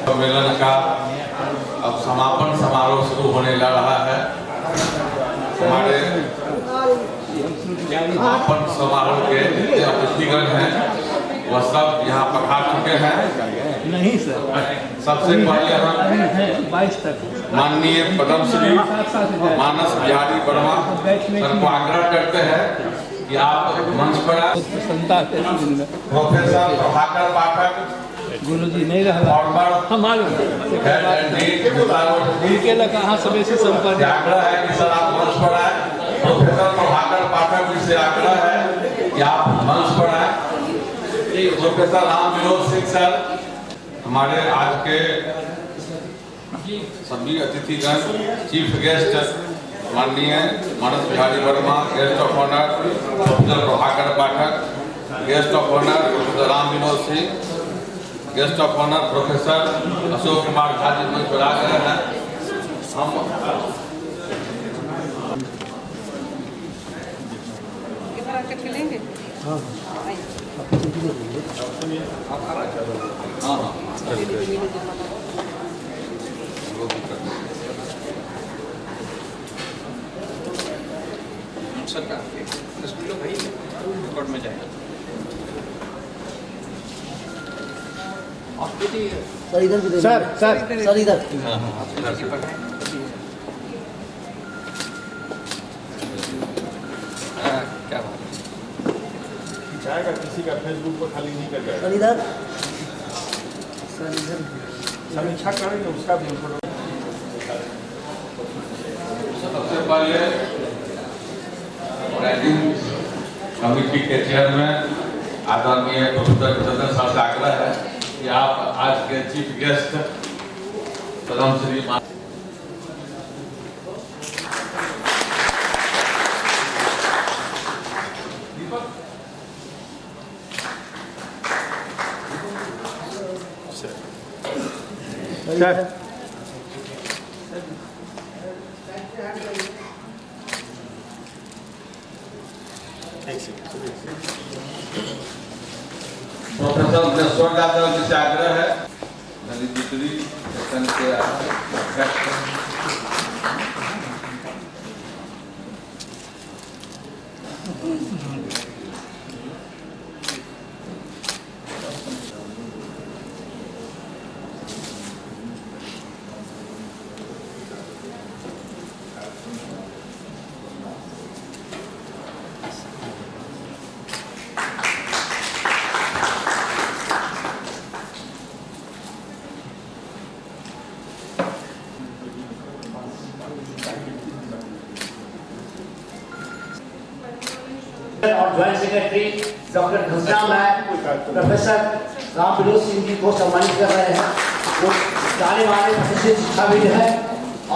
सम्मेलन का अब समापन समारोह शुरू होने जा रहा है। हमारे समापन समारोह के जितने अतिथिगण हैं वह सब यहाँ पधार चुके हैं। नहीं सर, सबसे पहले हम 22 तक माननीय पद्मश्री मानस बिहारी वर्मा सर को आग्रह करते हैं कि आप मंच पर आए। प्रोफेसर प्रभाकर पाठक गुरु जी नहीं रहा हम मालूम उनके लगा कहाँ समय से संपर्क आग्रह है कि सर आप मंच पर आए। प्रोफेसर प्रभाकर पाठक जी से आग्रह है कि आप मंच पर आए। प्रोफेसर राम विनोद सिंह सर हमारे आज के सभी अतिथिगण, चीफ गेस्ट माननीय Manas Bihari Verma, guest of honour professor Prabhakar Pathak, guest of honour professor Ram Vinod Singh, guest of honour professor Ashok Kumar Jha ji मंच पर आ गए हैं। हम रिकॉर्ड में जाएगा। सर इधर भी सर इधर क्या बात जाएगा, किसी का फेसबुक पर खाली नहीं कर जाएगा। सर इधर समीक्षा करेंगे उसका भी सबसे पहले रैंकिंग कमेटी के चेयरमैन आदरणीय प्रोफेसर चंद्र सर से आग्रह है कि आप आज के chief guest Padmashri professor Nareshwar Yadav ji से आग्रह है के और joint secretary doctor Ghanshyam Nayak professor Ram Vinod Singh ji को सम्मानित कर रहे हैं। वो जाने वाले प्रतिष्ठित शिक्षाविद है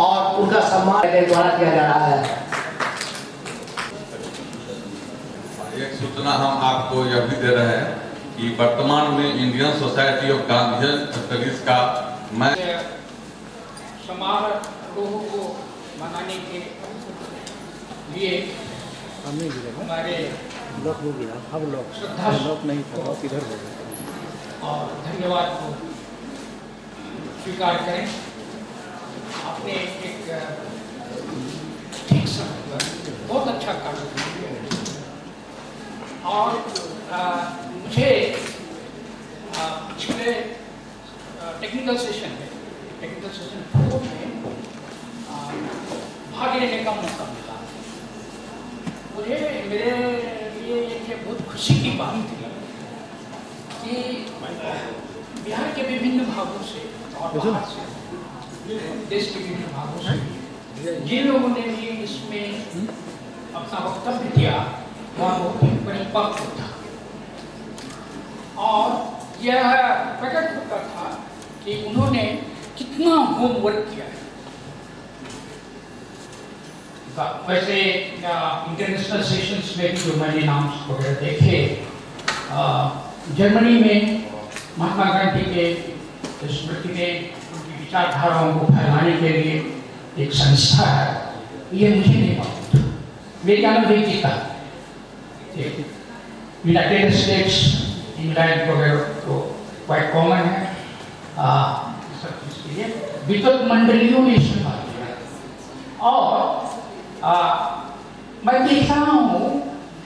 और उनका सम्मान के द्वारा किया जा रहा है। एक सूचना हम आपको यह भी दे रहे हैं कि वर्तमान में Indian society of Gandhian studies का मैं समारोह को मनाने के लिए हमारे लोग हो गया, अब लोग नहीं था, लोग इधर हो गए और धन्यवाद को स्वीकार करें। आपने एक ठीक समय पर बहुत अच्छा कार्य किया और मुझे पिछले टेक्निकल सेशन 4 में भाग लेने का मौका मिला। मुझे मेरे लिए एक बहुत खुशी की बात थी कि बिहार के विभिन्न भागों से और बाहर से देश के विभिन्न भागों से जिन लोगों ने भी इसमें अपना वक्तव्य दिया वह बहुत ही परिपक्व था और यह प्रकट होता था कि उन्होंने कितना होमवर्क किया है। वैसे इंटरनेशनल सेशंस में जो मैंने नाम वगैरह देखे, जर्मनी में महात्मा गांधी के स्मृति में उनकी विचारधाराओं को फैलाने के लिए एक संस्था है। ये मुझे नहीं मालूम था, मेरी अनुभूति था। यूनाइटेड स्टेट्स, इंग्लैंड वगैरह तो क्वाइट कॉमन है सब चीज़ के लिए। विद्युत मंडलियों ने इस्तेमाल किया और मैं देख रहा हूँ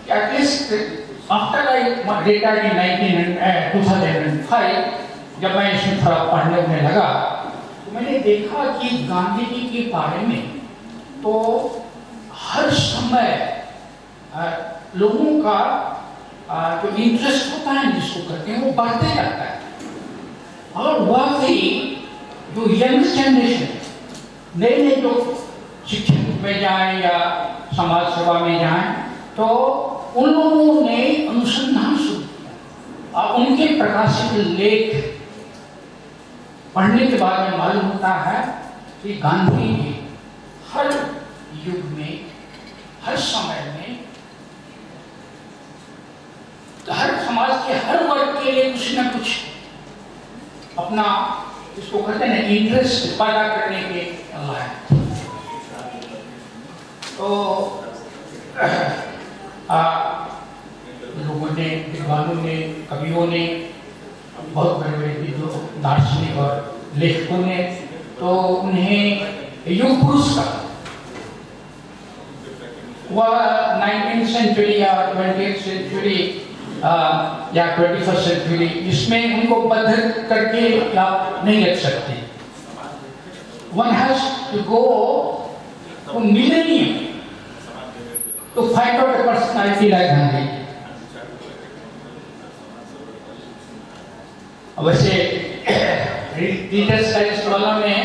कि at least after I retired in 2005, जब मैं इसमें थोड़ा पढ़ने में लगा तो मैंने देखा कि गांधी जी के बारे में तो हर समय लोगों का जो इंटरेस्ट होता है जिसको करते हैं वो बढ़ते जाता है। और वाकई जो यंग जनरेशन नए नए जो शिक्षण में जाए या समाज सेवा में जाए तो उन लोगों ने अनुसंधान शुरू किया और उनके प्रकाशित लेख पढ़ने के बाद में मालूम होता है कि गांधी जी हर युग में, हर समय में, हर समाज के हर वर्ग के लिए कुछ न कुछ अपना, इसको कहते हैं ना, इंटरेस्ट पैदा करने के लायक। तो लोगों ने, विद्वानों ने, कवियों ने, बहुत बड़े बड़े दार्शनिक और लेखकों ने तो उन्हें युग पुरुष का वह 19th सेंचुरी या 20th सेंचुरी या 21st सेंचुरी इसमें उनको बद्ध करके आप नहीं रख सकते। One has to go to millennium to find out a personality like Gandhi. वैसे रीडर्स डाइजेस्ट वाला में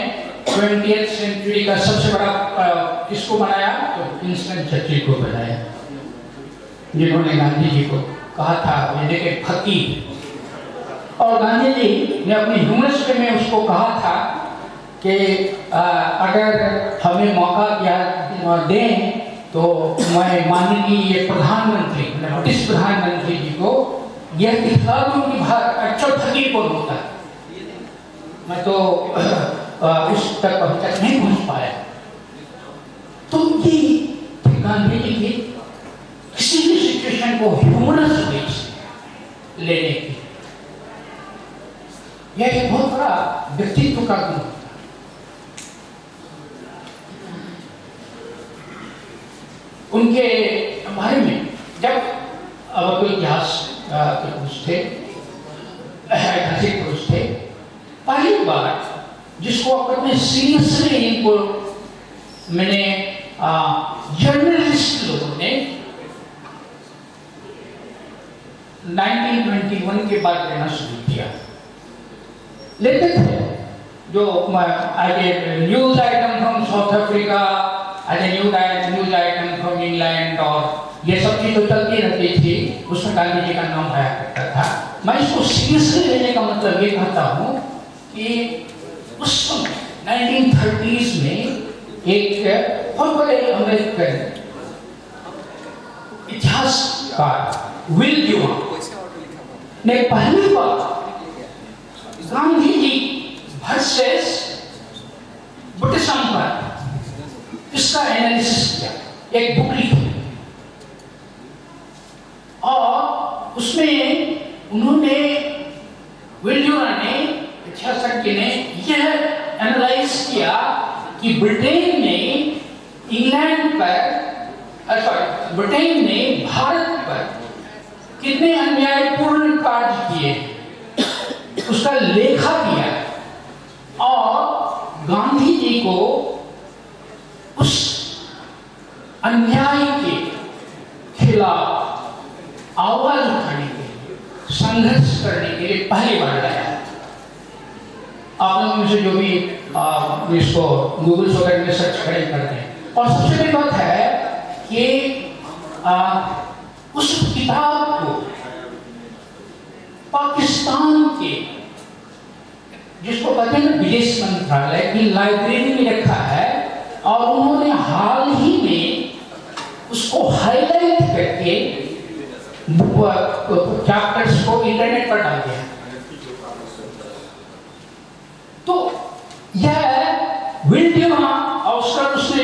20th सेंचुरी का सबसे बड़ा किसको बनाया तो विंस्टन चर्चिल को बनाया, जिन्होंने गांधी जी को कहा था ये देखे फकीर। और गांधी जी ने अपनी यूनिवर्सिटी में उसको कहा था कि अगर हमें मौका दिया दें तो मैं माननीय प्रधानमंत्री, ब्रिटिश प्रधानमंत्री जी को यह दिखला दूं कि अच्छा फकीर कौन होता है। मैं तो उस तक अभी तक नहीं पहुंच पाया। तो ये गांधी जी की किसी भी सिचुएशन को ह्यूमरस वे से लेने की यह एक बहुत बड़ा व्यक्तित्व का गुण। उनके बारे में जब अब कोई इतिहास के पुरुष थे, ऐतिहासिक पुरुष थे, पहली बार जिसको अपने सीरियसली इनको मैंने जर्नलिस्ट लोगों ने 1921 के बाद लेना शुरू किया। लेते थे जो news item from south Africa, news item from England और ये सब चीज तो चलती रहती थी, उसमें गांधी जी का नाम आया करता था। मैं इसको सीरियसली लेने का मतलब ये कहता हूँ कि उस समय 1930s में एक बहुत बड़े अमेरिकन इतिहासकार विल ड्यूरांट ने पहली बार Gandhi ji versus British empire इसका एनालिसिस किया, एक बुक लिखी और उसमें उन्होंने विल ड्यूरांट ने, इतिहासज्ञ ने यह एनालाइज किया कि ब्रिटेन ने इंग्लैंड पर, ब्रिटेन ने भारत पर कितने अन्यायपूर्ण कार्य किए, उसका लेखा दिया और गांधी जी को उस अन्याय के खिलाफ आवाज उठाने के लिए, संघर्ष करने के लिए पहली बार लाया। आप लोगों में से जो भी इसको गूगल वगैरह में सर्च करें करते हैं। और सबसे बड़ी बात है कि उस किताब को पाकिस्तान के, जिसको कहते हैं विदेश मंत्रालय की लाइब्रेरी में रखा है और उन्होंने हाल ही में उसको हाईलाइट करके चैप्टर्स को इंटरनेट पर डाल दिया। तो यह विल ड्यूरांट और उसने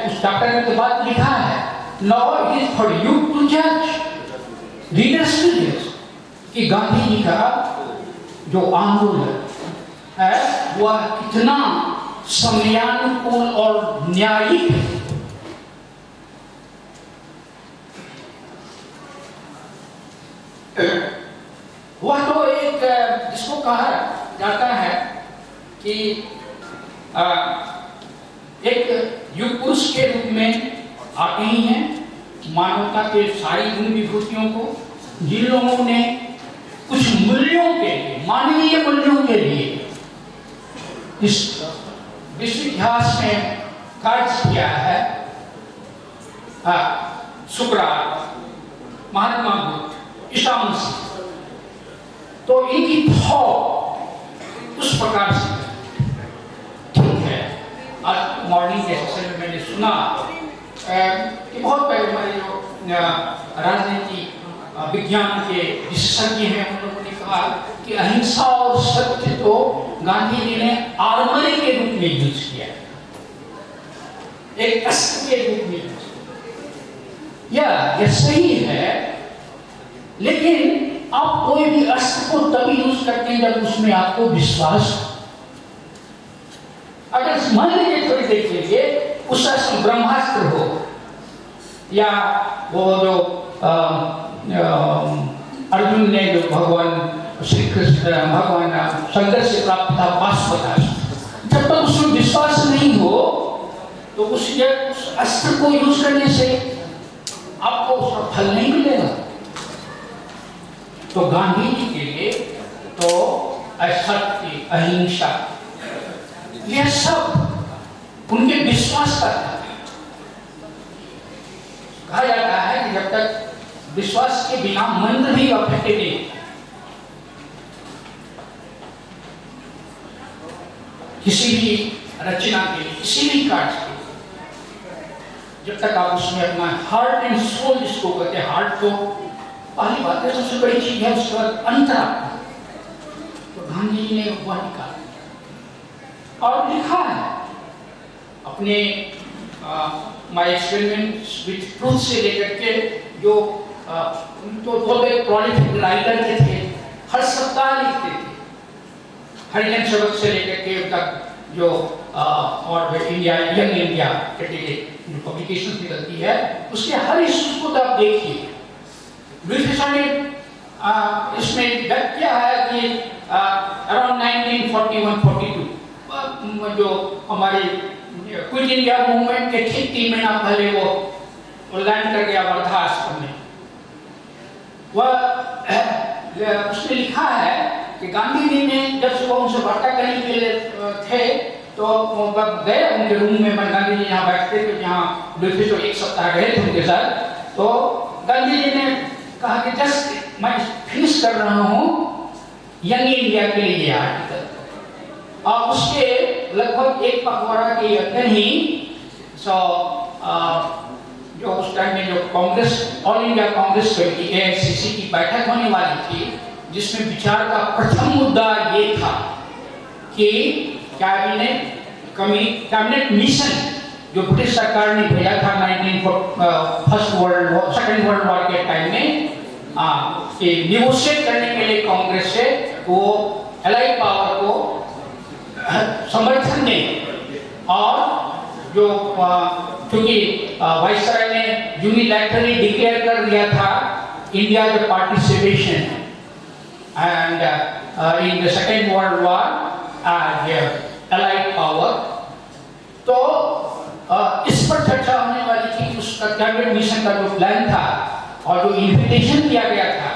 उस चैप्टर के बाद लिखा है now it is for you to judge, readers to judge, कि गांधी जी का जो आंदोलन है वह कितना समयानुकूल और न्यायिक है। वह तो एक जिसको कहा जाता है कि एक युग पुरुष के रूप में आते ही हैं, मानवता के सारी गुण विभूतियों को, जिन लोगों ने कुछ मूल्यों के लिए, मानवीय मूल्यों के लिए इस विश्व इतिहास में कार्य किया है। सुकरात, महात्मा बुद्ध, ईसा मसीह, तो इनकी थॉट उस प्रकार से ठीक है। आज मॉर्निंग के सेशन में मैंने सुना कि बहुत पहले हमारे जो राजनीति विज्ञान के विशेषज्ञ हैं उन लोगों ने कहा कि अहिंसा और सत्य तो गांधी जी ने आर्मरी के रूप में यूज किया, एक अस्त्र के रूप में यूज किया। यह सही है, लेकिन आप कोई भी अस्त्र को तभी यूज करते हैं जब उसमें आपको विश्वास हो। अगर मान लीजिए थोड़ी देर के लिए उस अस्त्र ब्रह्मास्त्र हो या वो जो अर्जुन ने जो भगवान श्री कृष्ण भगवान शंकर से प्राप्त था पाशुपतास्त्र, जब तक उसमें विश्वास नहीं हो तो उस अस्त्र को यूज करने से आपको उसका फल नहीं मिलेगा। तो गांधी जी के लिए तो असत्य, अहिंसा, यह सब उनके विश्वास का था। कहा जाता है कि जब तक विश्वास के बिना मंत्र भी इफेक्टिव नहीं, किसी भी रचना के लिए, किसी भी कार्य के लिए, जब तक आप उसमें अपना हार्ट एंड सोल, जिसको कहते हैं, हार्ट तो पहली बात है, सबसे बड़ी चीज है, उसके बाद अंतरात्मा। तो गांधी जी ने वह निकाला और लिखा है अपने माय एक्सपेरिमेंट्स विद ट्रूथ से लेकर के, जो तो बहुत एक प्रोलिफिक राइटर के थे, हर सप्ताह लिखते थे, हरिजन सबक से लेकर के तक जो और इंडिया, यंग इंडिया कैटेगरी जो पब्लिकेशन निकलती है, उसके हर इश्यू को तो आप देखिए। लुईस ने इसमें व्यक्त किया है कि अराउंड 1941-42 जो हमारे क्विट इंडिया मूवमेंट के ठीक 3 महीना पहले वो लैंड कर गया वर्धा आश्रम में। वह उसने लिखा है कि गांधी जी ने जब सुबह उनसे वार्ता करने के लिए थे तो गए उनके रूम में, गांधी जी यहाँ बैठते थे, जहाँ लुईस तो 1 सप्ताह रहे थे उनके साथ। तो गांधी जी ने कहा कि जस्ट मैं फिनिश कर रहा हूँ यंग इंडिया के लिए आर्टिकल, और उसके लगभग 1 पखवाड़ा के अंदर ही जो उस टाइम में जो Congress, all India Congress committee AICC की बैठक होने वाली थी, जिसमें विचार का प्रथम मुद्दा ये था कि कैबिनेट मिशन जो ब्रिटिश सरकार ने भेजा था सेकेंड वर्ल्ड वॉर के टाइम में, कि निगोशिएट करने के लिए कांग्रेस से वो एलाइड पावर को समर्थन दें, और जो क्योंकि वाइसराय ने यूनिलैटरली डिक्लेयर कर दिया था India the participation and in the second world war as allied power, तो इस पर चर्चा होने वाली थी कि उसका कैबिनेट मिशन का जो प्लान था और जो इन्विटेशन दिया गया था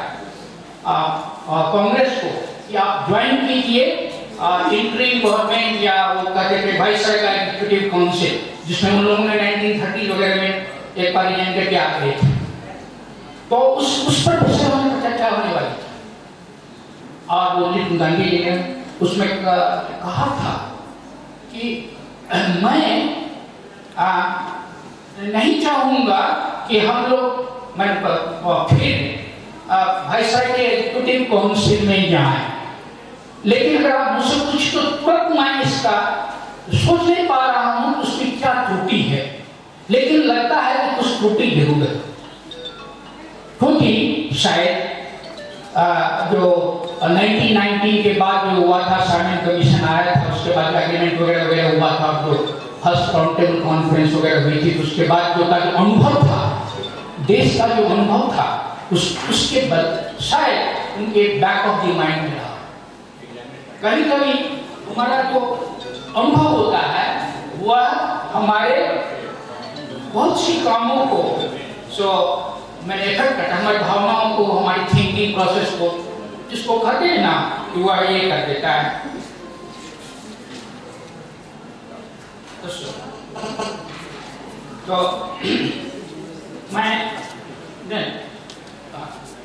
कांग्रेस को कि आप ज्वाइन कीजिए इंटरिम गवर्नमेंट, या वो कहते थे वाइसराय का एग्जीक्यूटिव काउंसिल, जिसमें उन लोगों ने 1930 वगैरह में एक बार ज्वाइन करके आ गए थे। तो उस पर चर्चा होने वाली थी, और वो गांधी जी ने उसमें कहा था कि मैं नहीं चाहूंगा कि हम लोग फिर वाइसराय के एग्जीक्यूटिव काउंसिल में जाएं, लेकिन अगर आप मुझसे कुछ तो तुरंत मैं इसका सोच नहीं पा रहा हूं उसकी क्या त्रुटि है, लेकिन लगता है कि कुछ त्रुटि जरूर है, क्योंकि शायद जो 1990 के बाद जो हुआ था, साइमन कमीशन आया था, उसके बाद एग्रीमेंट वगैरह वगैरह हुआ था, जो फर्स्ट राउंड टेबल कॉन्फ्रेंस वगैरह हुई थी, उसके बाद जो अनुभव था, देश का जो अनुभव था, उसके बाद शायद उनके बैक ऑफ द माइंड में रहा। कभी कभी हमारा जो अनुभव होता है वह हमारे बहुत सी कामों को मैंने इफेक्ट करता है, हमारी भावनाओं को, हमारी थिंकिंग प्रोसेस को, जिसको कहते हैं ना कि वह ये कर देता है।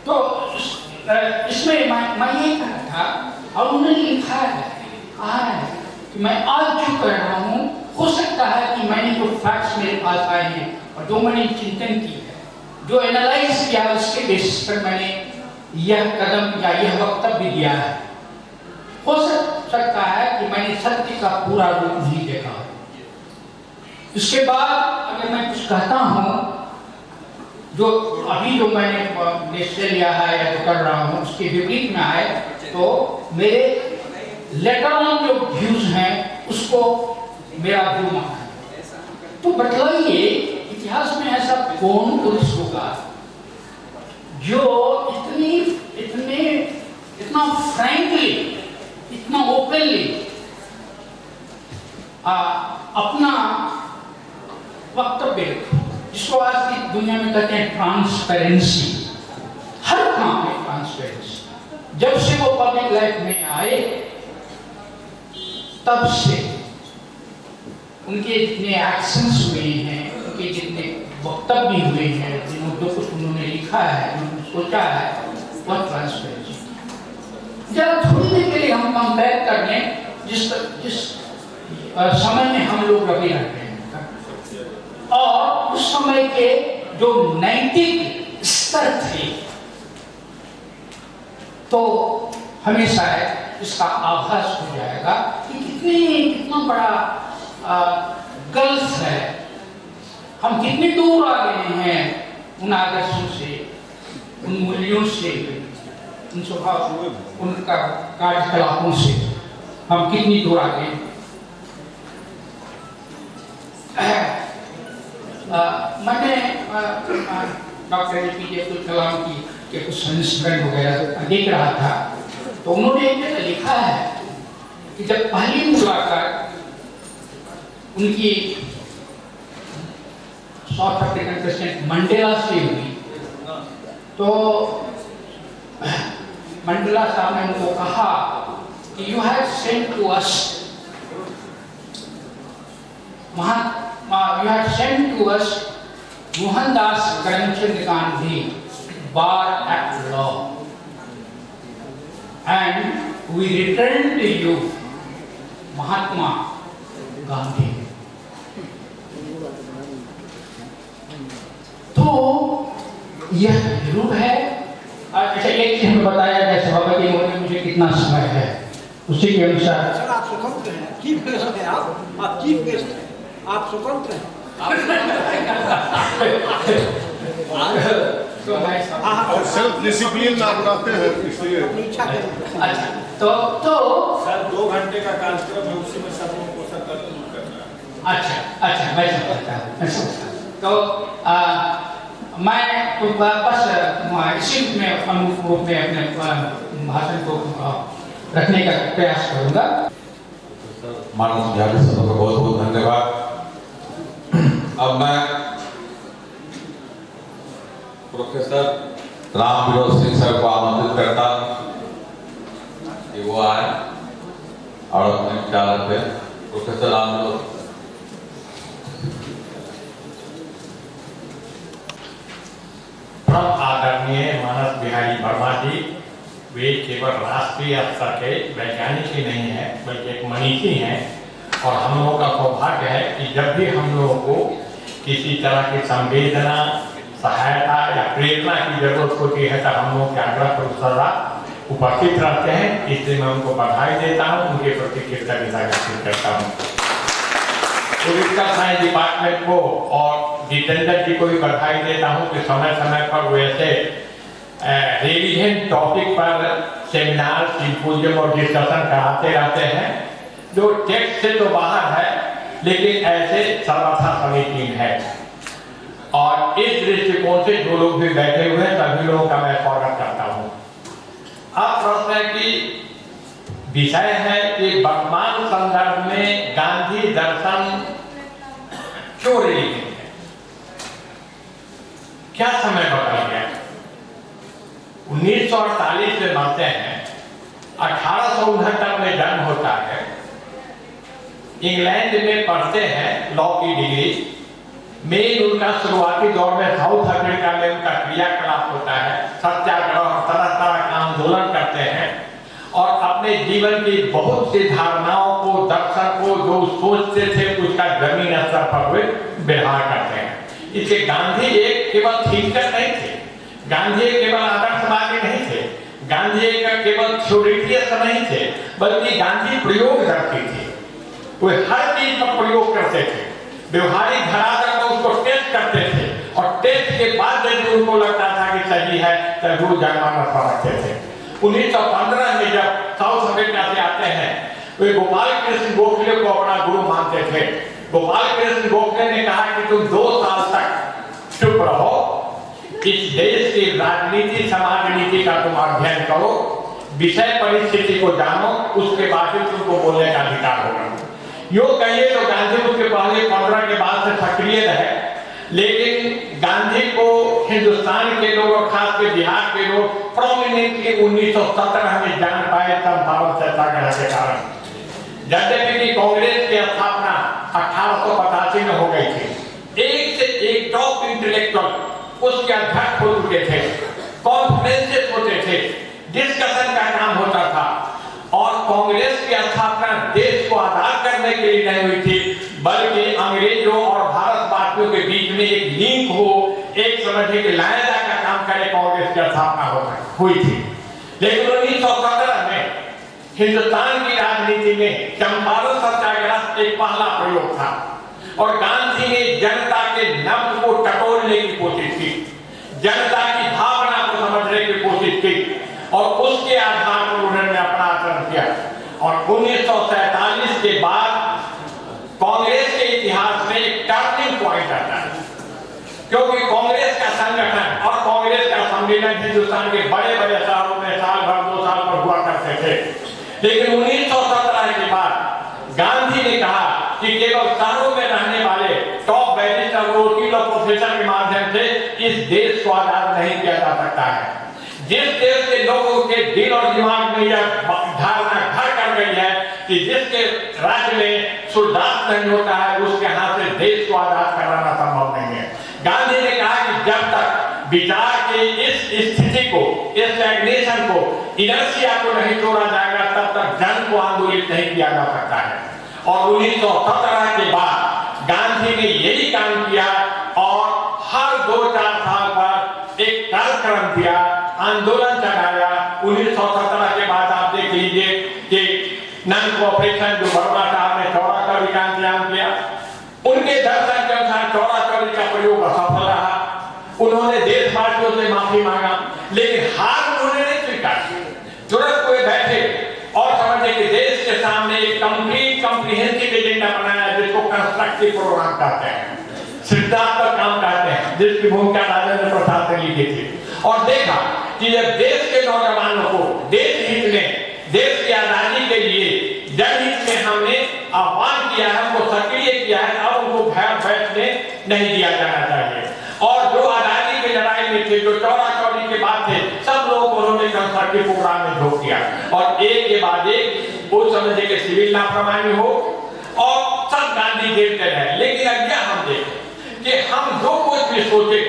तो इसमें मैं ये कहा था, और उन्होंने लिखा है, कहा है कि मैं आज जो कर रहा हूँ, हो सकता है कि मैंने जो फैक्ट्स मेरे पास आए हैं और जो मैंने चिंतन की है, जो एनालाइज किया, उसके बेसिस पर मैंने यह कदम या यह वक्तव्य दिया है। हो सकता है कि मैंने सत्य का पूरा रूप नहीं देखा। इसके बाद अगर मैं कुछ कहता हूँ जो अभी जो मैंने डिसीजन लिया है या जो कर रहा हूँ उसके विपरीत में आए, तो मेरे लेटर ऑन जो व्यूज हैं उसको मेरा व्यू मानना है। तो बतलाइए इतिहास में ऐसा कौन पुरुष होगा जो इतना फ्रैंकली, इतना ओपनली अपना वक्तव्य, जिसको आज की दुनिया में कहते हैं ट्रांसपेरेंसी, हर काम में ट्रांसपेरेंसी। जब से वो पब्लिक लाइफ में आए तब से उनके जितने एक्शंस हुए हैं, उनके जितने वक्तव्य हुए हैं, जिन मुद्दों को उन्होंने लिखा है, उन्होंने सोचा है, वह ट्रांसपेरेंसी। जरा थोड़ी देर के लिए हम कंपेयर कर लें जिस समय में हम लोग अभी रहते हैं और उस समय के जो नैतिक स्तर थे, तो हमें शायद इसका आभास हो जाएगा कि कितना बड़ा गल्फ है, हम कितने दूर आ गए हैं उन आदर्शों से, उन मूल्यों से, उन स्वभाव, उनका कार्यकलापों से हम कितनी दूर आ गए। मैंने डॉक्टर APJ अब्दुल कलाम की के कुछ संस्मरण वगैरह देख रहा था, तो उन्होंने लिखा है कि जब पहली मुलाकात उनकी साउथ अफ्रीकन प्रेसिडेंट मंडेला से हुई, तो मंडेला साहब ने उनको कहा कि you have sent to us you had sent to us Mohandas Karamchand Gandhi, bar at law, and we return to you Mahatma Gandhi. तो यह जरूर है। अच्छा, एक चीज हमें बताया जाए सभापति महोदय, मुझे कितना समय है उसी के अनुसार। सर आप स्वतंत्र हैं, चीफ गेस्ट हैं, आप चीफ गेस्ट हैं, आप स्वतंत्र हैं। और सेल्फ डिसिप्लिन आप रहते हैं, इसलिए अच्छा, तो सर 2 घंटे का कार्यक्रम है, उसी में सब लोगों को सर करना। अच्छा मैं समझता हूँ। तो मैं वापस इसी में अनुरूप रूप में अपने भाषण को रखने का प्रयास करूंगा। माननीय विधायक सभा का बहुत बहुत धन्यवाद। अब मैं प्रोफेसर रामविनोद सिंह सर को आमंत्रित करता कि वो आए और अपने विचार रखें। प्रोफेसर रामविनोद। आदरणीय मानस बिहारी वर्मा जी, वे केवल राष्ट्रीय स्तर के वैज्ञानिक ही नहीं है बल्कि एक मनीषी हैं, और हम लोगों का सौभाग्य है कि जब भी हम लोगों को किसी तरह की संवेदना, सहायता या प्रेरणा की जरूरत होती है तो हम लोग के आग्रह पर सदा उपस्थित रहते हैं। इसलिए मैं उनको बधाई देता हूँ, उनके प्रति कृतज्ञता व्यक्त करता हूँ। पोलिटिकल साइंस डिपार्टमेंट को और जितेंद्र जी को भी बधाई देता हूँ कि समय समय पर वो ऐसे रिलीजन टॉपिक पर सेमिनार, सिंपोजियम और डिस्कशन कराते रहते हैं जो टेक्स्ट से तो बाहर है लेकिन ऐसे सर्वथा समीचीन है। और इस दृष्टिकोण से जो लोग भी बैठे हुए हैं सभी लोगों का मैं स्वागत करता हूँ। अब प्रश्न की विषय है कि वर्तमान संदर्भ में गांधी दर्शन क्यों रिलीजन है, क्या समय बदल गया। 1948 में मरते हैं, 1869 में जन्म होता है, इंग्लैंड में पढ़ते हैं लॉ की डिग्री, मेन उनका शुरुआती दौर में साउथ अफ्रीका में उनका क्रियाकलाप होता है, सत्याग्रह तरह तरह का आंदोलन करते हैं और अपने जीवन की बहुत सी धारणाओं को, दर्शन को जो सोचते थे उसका जमीन स्तर पर वे व्यवहार करते हैं। इसके गांधी एक केवल थिंकर नहीं थे, गांधी एक केवल आदर्शवादी नहीं थे, गांधी एक केवल थ्योरिटिस्ट नहीं थे, बल्कि गांधी प्रयोगदर्शी थे। वे हर चीज का प्रयोग करते थे, व्यवहारिक धरातल पर उसको टेस्ट करते थे और टेस्ट के बाद यदि उनको लगता था कि सही है तब वो जमाना रखते थे। 1915 में जब साउथ अफ्रीका से आते हैं वे गोपाल कृष्ण गोखले को अपना गुरु मानते थे। गोपाल कृष्ण गोखले ने कहा कि तुम 2 साल तक चुप रहो, इस देश की राजनीति समाज नीति का तुम अध्ययन करो, विषय परिस्थिति को जानो, उसके बाद ही तुमको बोलने का अधिकार होगा। यूं कहिए तो गांधी उसके पहले 15 के बाद से सक्रिय रहे, लेकिन गांधी को हिंदुस्तान के लोग और खास के बिहार के लोग प्रोमिनेंटली 1917 में जान पाए चंपारण सत्याग्रह के कारण। यद्यपि कि कांग्रेस की स्थापना 1885 में हो गई थी, एक से एक टॉप इंटेलेक्चुअल उसके अध्यक्ष हो चुके थे, कॉन्फ्रेंसेस होते थे, डिस्कशन का काम होता था और कांग्रेस की स्थापना देश को आजाद करने के लिए नहीं हुई थी बल्कि अंग्रेजों और भारतवासियों के बीच में एक लिंक हो, एक समझे कि लायदा का काम करे, कांग्रेस की स्थापना हुई थी। लेकिन 1917 में हिंदुस्तान की राजनीति में चंपारण सत्याग्रह एक पहला प्रयोग था और गांधी ने जनता के नब्ज को टटोलने की कोशिश की, जनता की भावना को समझने की कोशिश की और उसके आधार पर उन्होंने अपना आचरण किया। और 1947 के बाद कांग्रेस के इतिहास में एक टर्निंग पॉइंट आता है, क्योंकि कांग्रेस का संगठन और कांग्रेस का सम्मेलन हिंदुस्तान के बड़े बड़े शहरों में साल भर 2 साल पर हुआ करते थे। लेकिन 1917 के बाद गांधी ने कहा कि केवल शहरों में रहने वाले टॉप बैरिस्टर, वकील और प्रोफेसर के माध्यम से इस देश को आजाद नहीं किया जा सकता है। जिस देश के लोगों के दिल और दिमाग में यह धारणा घर कर गई है कि जिसके राज्य में सुरदास नहीं होता है उसके हाथ से देश को आजाद कराना संभव नहीं है। गांधी ने कहा कि जब तक विचार की इस स्थिति को, इस स्टैग्नेशन को, इनर्शिया को नहीं तोड़ा जाएगा तब तक जन को आंदोलित नहीं किया जा सकता है। और 1917 के बाद गांधी ने यही काम किया और हर 2-4 साल पर एक कार्यक्रम किया, आंदोलन चलाया। 1917 के बाद आप देख लीजिए कि नॉन कोऑपरेशन जो वर्मा साहब ने चौड़ा चौड़ी का इंतजाम किया, उनके दर्शन के अनुसार चौड़ा चौड़ी का प्रयोग असफल रहा। उन्होंने देशवासियों से माफी मांगा लेकिन हार उन्होंने नहीं स्वीकार की। तुरंत हुए बैठे और समझे कि देश के सामने एक कंप्लीट कॉम्प्रिहेंसिव एजेंडा बनाया जिसको कंस्ट्रक्टिव प्रोग्राम कहते हैं, सिद्धांतक काम कहते हैं, जिसकी भूमिका राजेंद्र प्रसाद ने ली थी। और देखा कि जब देश के नौजवानों को देश हित में, देश की आजादी के लिए जनहित में हमने आह्वान किया है, उनको सक्रिय किया है, अब उनको घर बैठने नहीं दिया जाना चाहिए। और जो आजादी की लड़ाई में थे, जो चौड़ा चौड़ी के बाद थे, सब लोगों को उन्होंने कंस्ट्रक्टिव प्रोग्राम में झोंक दिया और एक के बाद एक वो समझे कि सिविल लापरवाही हो और सब गांधी देखते रहे। लेकिन अब यह हम देखें कि हम जो कुछ भी सोचे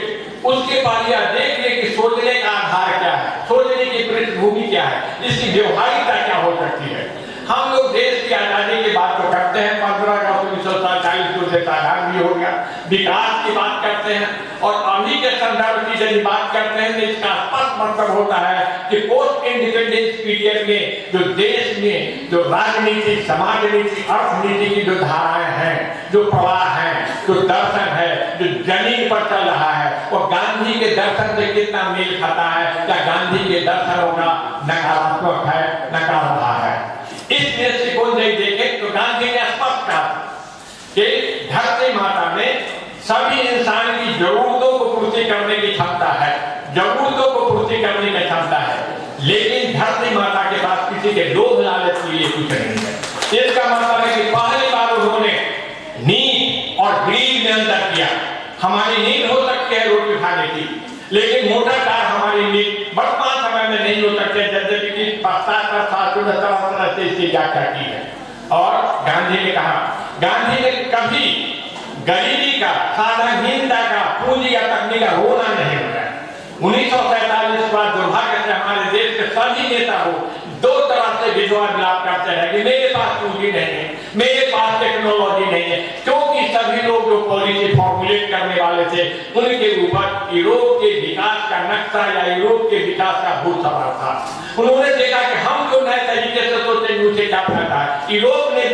उसके बाद यह देख ले कि सोचने का आधार क्या है, सोचने की पृष्ठभूमि क्या है, इसकी व्यवहारिकता क्या हो सकती है। हम लोग देश की आजादी की बात तो करते हैं, 15 अगस्त 1947 को से साकार भी हो गया। विकास की बात करते हैं और अभी के संदर्भ की यदि बात करते हैं तो इसका स्पष्ट मतलब होता है कि पोस्ट इंडिपेंडेंस पीरियड में जो देश में जो राजनीति, समाज नीति, अर्थनीति की जो धाराएं हैं, जो प्रवाह है, जो दर्शन है, जो जमीन पर चल रहा है, वो गांधी के दर्शन से कितना मेल खाता है, क्या गांधी के दर्शनों का नकारात्मक है, नकार रहा है। इस दृष्टिकोण से देखें तो गांधी ने स्पष्ट कहा कि धरती माता में सभी इंसान की जरूरतों को पूर्ति करने की क्षमता है, जरूरतों को पूर्ति करने की क्षमता है, लेकिन धरती माता के पास किसी के लोभ लालच के लिए कुछ नहीं है। इसका मतलब है कि पहली बार उन्होंने नीड और ग्रीड में अंतर किया। हमारी नीड हो सकती है रोटी खाने की, लेकिन मोटर कार हमारी नीड वर्तमान समय में नहीं हो सकते, जैसे कि पाश्चात्य शास्त्रों ने तरह तरह से इसकी व्याख्या की है। और गांधी ने कहा, गांधी ने कभी गरीबी का, साधनहीनता का, पूंजी या तकनीक का रोना नहीं उठाया। 1947 के बाद दुर्भाग्य से हमारे देश के सभी नेता हो दो तरह से विधवा विलाप करते हैं कि मेरे पास पूंजी नहीं है, मेरे पास टेक्नोलॉजी नहीं है, क्योंकि सभी लोग जो पॉलिसी फॉर्मुलेट करने वाले थे उनके ऊपर यूरोप के विकास का नक्शा या यूरोप के विकास का भूत सवार था। उन्होंने देखा कि हम जो नए तरीके से सोचेंगे उसे क्या फायदा है। यूरोप ने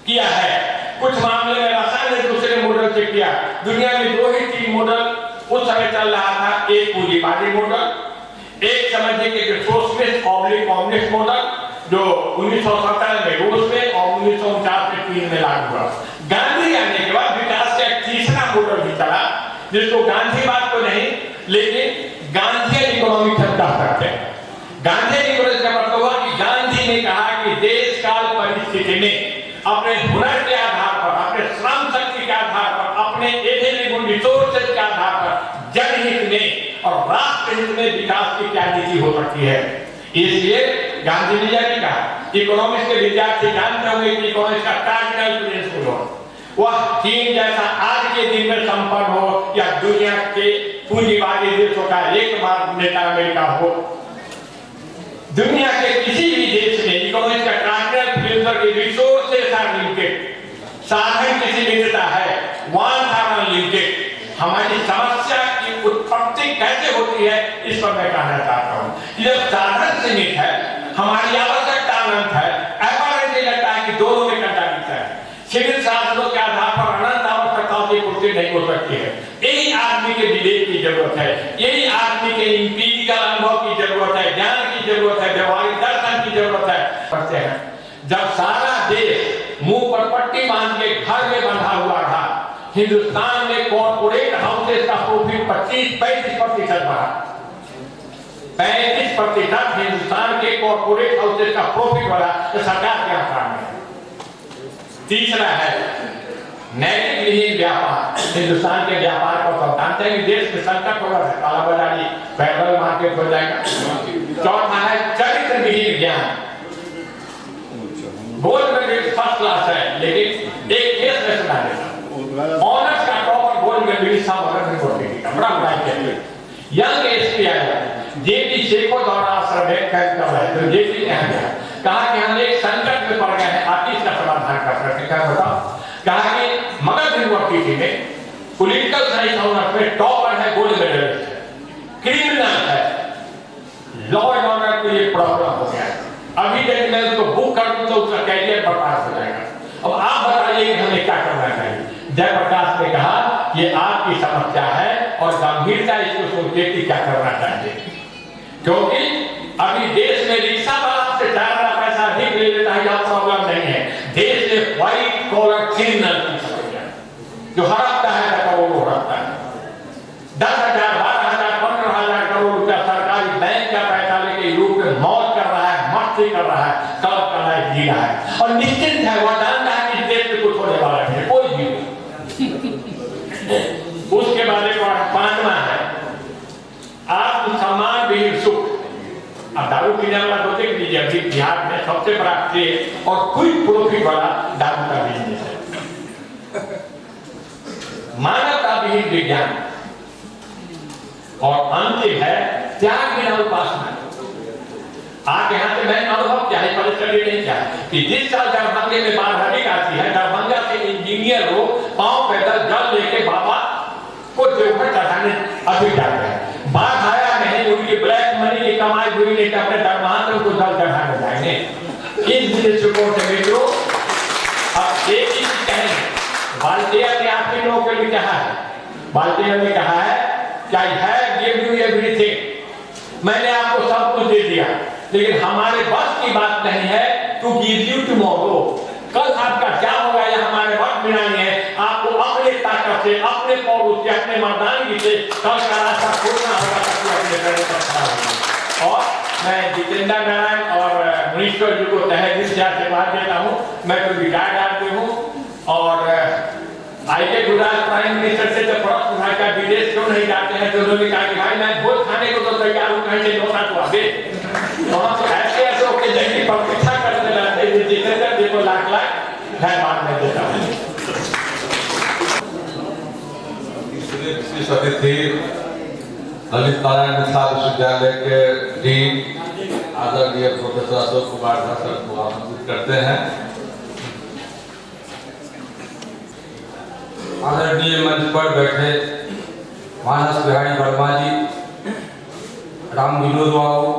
किया है, कुछ मामले में रसायन ने दूसरे मॉडल से किया। दुनिया में दो ही तीन मॉडल उस समय चल रहा था, एक पूंजीवादी मॉडल, एक समझिए कि सोशलिस्ट कम्युनिस्ट मॉडल जो 1917 में रूस में और 1949 में चीन में लागू हुआ। गांधी आने के बाद विकास का एक तीसरा मॉडल भी चला, जिसको गांधीवाद तो नहीं लेकिन गांधीयन इकोनॉमिक कह सकते हैं। गांधीयन इकोनॉमिक का मतलब हुआ कि गांधी ने कहा कि देश काल परिस्थिति में अपने हुनर के आधार पर, अपने श्रम शक्ति के आधार पर, अपने अवेलेबल रिसोर्सेज के आधार पर जनहित में और राष्ट्र हित में विकास की क्या नीति हो सकती है। इसलिए गांधी ने यह कहा, इकोनॉमिक्स के विद्यार्थी जानते होंगे कि इकोनॉमिक्स का कार्डिनल प्रिंसिपल हो, वह चीन जैसा आज के दिन में संपन्न हो या दुनिया के पूंजीवादी देशों का एकमात्र नेता अमेरिका हो, दुनिया के किसी भी देश में इकोनॉमिक्स का कार्डिनल प्रिंसिपल की रिसोर्सेज आर लिमिटेड, साधन की सीमितता है, वांट आर अनलिमिटेड। हमारी समस्या की उत्पत्ति कैसे होती है इस पर मैं कहना चाहता हूँ। जब साधन सीमित है, हमारी आवश्यकता अनंत है, अपॉर्चुनिटी लगता है कि दोनों में कंट्राडिक्शन है। सीमित साधनों के आधार पर अनंत आवश्यकताओं की पूर्ति नहीं हो सकती है। यही आदमी के विवेक की जरूरत है, यही आदमी के इंपीरियल अनुभव की जरूरत है, ज्ञान की जरूरत है, व्यवहारिक दर्शन की जरूरत है। पढ़ते हैं जब सारा देश मुंह पर पट्टी बांध के घर में बंधा हुआ रहा, हिंदुस्तान में कॉर्पोरेट हाउसेस का प्रॉफिट 35% बढ़ा। 35% हिंदुस्तान के कॉर्पोरेट हाउसेस का प्रॉफिट बढ़ा, तो सरकार क्या काम है। तीसरा है नैतिक विहीन व्यापार। हिंदुस्तान के व्यापार को सब जानते हैं कि देश में संकट होगा, कालाबाजारी, पैदल मार्केट हो जाएगा। चौथा है चरित्र विहीन ज्ञान। बोर्ड में फर्स्ट क्लास है, लेकिन एक केस में सुना देता ऑनर्स का टॉपर बोर्ड में मिनिस्टर मगर रिपोर्ट देगा बड़ा बड़ा यंग एसपी आया, जेपी शेखो द्वारा आश्रम में कैद कर रहे थे। जेपी ने आया, कहा कि हम एक संकट में पड़ गए हैं, आप इसका समाधान कर सकते हैं, क्या बताओ। कहा कि मगध यूनिवर्सिटी में पॉलिटिकल साइंस ऑनर्स में टॉपर है, गोल्ड मेडलिस्ट है, क्रिमिनल है, लॉ एंड ऑर्डर के लिए प्रॉब्लम हो गया। अभी यदि मैं उसको बुक कर दूं तो उसका कैरियर बर्बाद हो जाएगा। अब आप बताइए कि हमें क्या करना चाहिए। जयप्रकाश ने कहा ये आपकी समस्या है और गंभीरता इसको सोचिए कि क्या करना चाहिए, क्योंकि अभी देश में रिक्शा वाला से ज्यादा पैसा अधिक ले लेता है, यह प्रॉब्लम नहीं है। देश में व्हाइट कॉलर क्रिमिनल की समस्या जो हड़पता है करोड़ों हड़पता है। 10,000, 12,000, 15,000 करोड़ रुपया सरकारी बैंक का पैसा लेके यूरोप में मौज कर रहा है, मस्ती कर रहा है, कब का लाइफ जी रहा है और निश्चिंत है, वह जानता है कि देश में कुछ होने वाला है, कोई भी। उसके बाद एक पांचवा है आत्मसम्मान विहीन सुख। अब दारू पीने वाला तो देख लीजिए, अभी बिहार में सबसे बड़ा ट्रेड और क्विक प्रॉफिट वाला दारू का बिजनेस है। मानवता विहीन विज्ञान और अंतिम है त्याग बिना उपासना। आप यहाँ से मैंने अनुभव क्या है, नहीं क्या कि जिस साल दरभंगे में बाढ़ अधिक आती है, दरभंगा से इंजीनियर लोग पांव पैदल जल लेके बाबा को देवघर चढ़ाने अभी जाते हैं। बात आया नहीं उनकी ब्लैक मनी की कमाई हुई नहीं कि अपने दरबार में उनको जल चढ़ाने जाएंगे। इस दृष्टिकोण से मित्रों अब एक ही चीज कहेंगे, बाल्टिया ने आपके लोगों के लिए कहा है, बाल्टिया ने कहा है कि I have give you everything, मैंने आपको सब कुछ दे दिया, लेकिन हमारे बस की बात नहीं है टू गिव यू टुमारो। कल आपका क्या होगा ये हमारे वक्त में नहीं है। आपको अपने ताकत से, अपने पौरुष से, अपने मर्दानगी से कल का रास्ता खोलना होगा ताकि अपने पैरों पर खड़ा हो। और मैं जितेंद्र नारायण और मिनिस्टर जी को तहे दिल से आशीर्वाद देता हूँ। मैं तो रिटायर्ड आदमी हूँ और आईके गुजरात प्राइम मिनिस्टर से जब प्रश्न उठा का विदेश क्यों नहीं जाते हैं तो उन्होंने कहा कि भाई मैं भोज खाने को तो तैयार हूँ, कहीं से लौटा तो आगे ऐसे ऐसे होकर जैसी प्रतीक्षा करते रहते हैं जितेंद्र जी को लाख लाख धन्यवाद मैं देता हूँ। विशेष अतिथि ललित नारायण मिथिला विश्वविद्यालय के डीन आदरणीय प्रोफेसर अशोक कुमार झा सर को आमंत्रित करते हैं। आदरणीय मंच पर बैठे मानस बिहारी वर्मा जी, राम विनोद बाबू,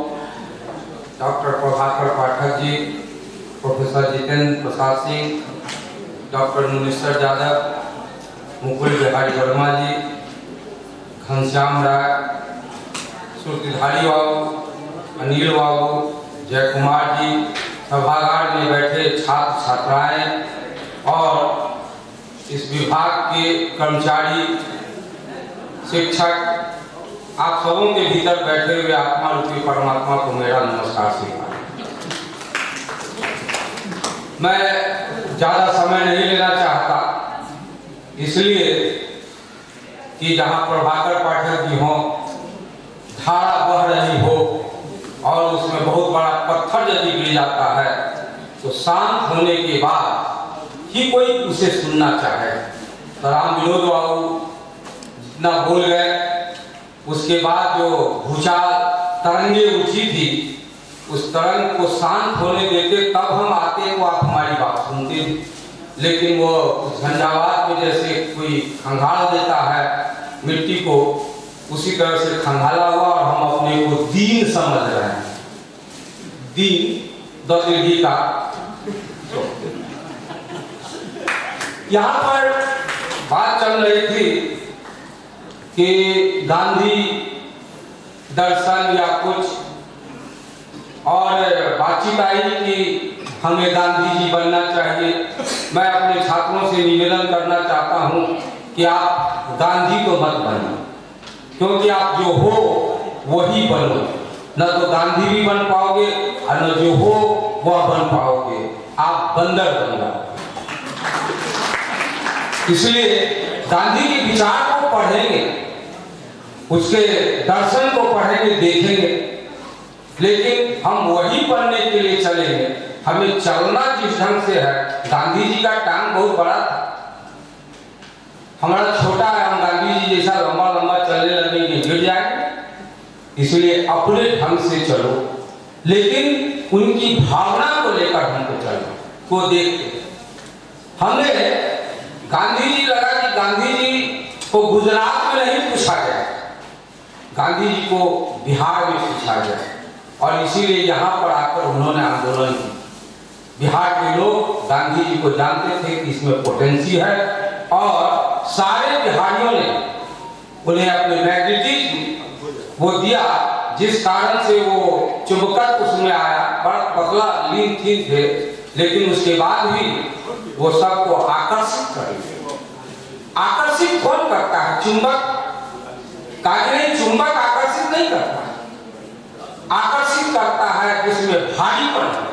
doctor Prabhakar Pathak ji, professor Jitendra Prasad Singh, doctor मुनीश्वर यादव, मुकुल बिहारी वर्मा जी, घनश्याम राय, सुरतिधारी बाबू, अनिल बाबू, जय कुमार जी, सभागार में बैठे छात्र छात्राएं और इस विभाग के कर्मचारी, शिक्षक, आप सबों के भीतर बैठे हुए आत्मा रूपी परमात्मा को मेरा नमस्कार स्वीकार। मैं ज्यादा समय नहीं लेना चाहता, इसलिए कि जहां प्रभाकर पाठक जी हों, धारा बह रही हो और उसमें बहुत बड़ा पत्थर यदि गिर जाता है तो शांत होने के बाद ही कोई उसे सुनना चाहे। तो राम विनोद बाबू जितना बोल गए, उसके बाद जो भूचाल तरंगे उठी थी उस तरंग को शांत होने देते तब हम आते तो आप हमारी बात सुनते थे। लेकिन वो झंझावात में जैसे कोई खंगाल देता है मिट्टी को, उसी तरह से खंगाला हुआ और हम अपने को दीन समझ रहे हैं। दीन दीर्घी का यहाँ पर बात चल रही थी कि गांधी दर्शन या कुछ और बातचीत आई कि हमें गांधी जी बनना चाहिए। मैं अपने छात्रों से निवेदन करना चाहता हूं कि आप गांधी को मत बनो, क्योंकि आप जो हो वही बनो। न तो गांधी भी बन पाओगे और न जो हो वह बन पाओगे, आप बंदर बन जाओ। इसलिए गांधी के विचार को पढ़ेंगे, उसके दर्शन को पढ़ेंगे, देखेंगे, लेकिन हम वही पढ़ने के लिए चलेंगे। हमें चलना जिस ढंग से है, गांधी जी का टांग बहुत बड़ा था, हमारा छोटा है, हम गांधी जी जैसा लंबा लंबा चलने लगेंगे गिर जाएंगे। इसलिए अपने ढंग से चलो, लेकिन उनकी भावना को लेकर हमको चलो, को देखते। हमें गांधी जी लगा कि गांधी जी को गुजरात में नहीं पूछा गया, गांधी जी को बिहार में पूछा गया और इसीलिए यहाँ पर आकर उन्होंने आंदोलन की। बिहार के लोग गांधी जी को जानते थे कि इसमें पोटेंसी है और सारे बिहारियों ने उन्हें अपने मैग्नेटिज्म वो दिया, जिस कारण से वो चुंबकत्व उसमें आया। बड़ा पतला लीन थीन थे, लेकिन उसके बाद भी वो सबको आकर्षित कर। आकर्षित कौन करता है? चुंबक नहीं, चुंबक आकर्षित नहीं करता, आकर्षित करता है जिसमें भारीपन है।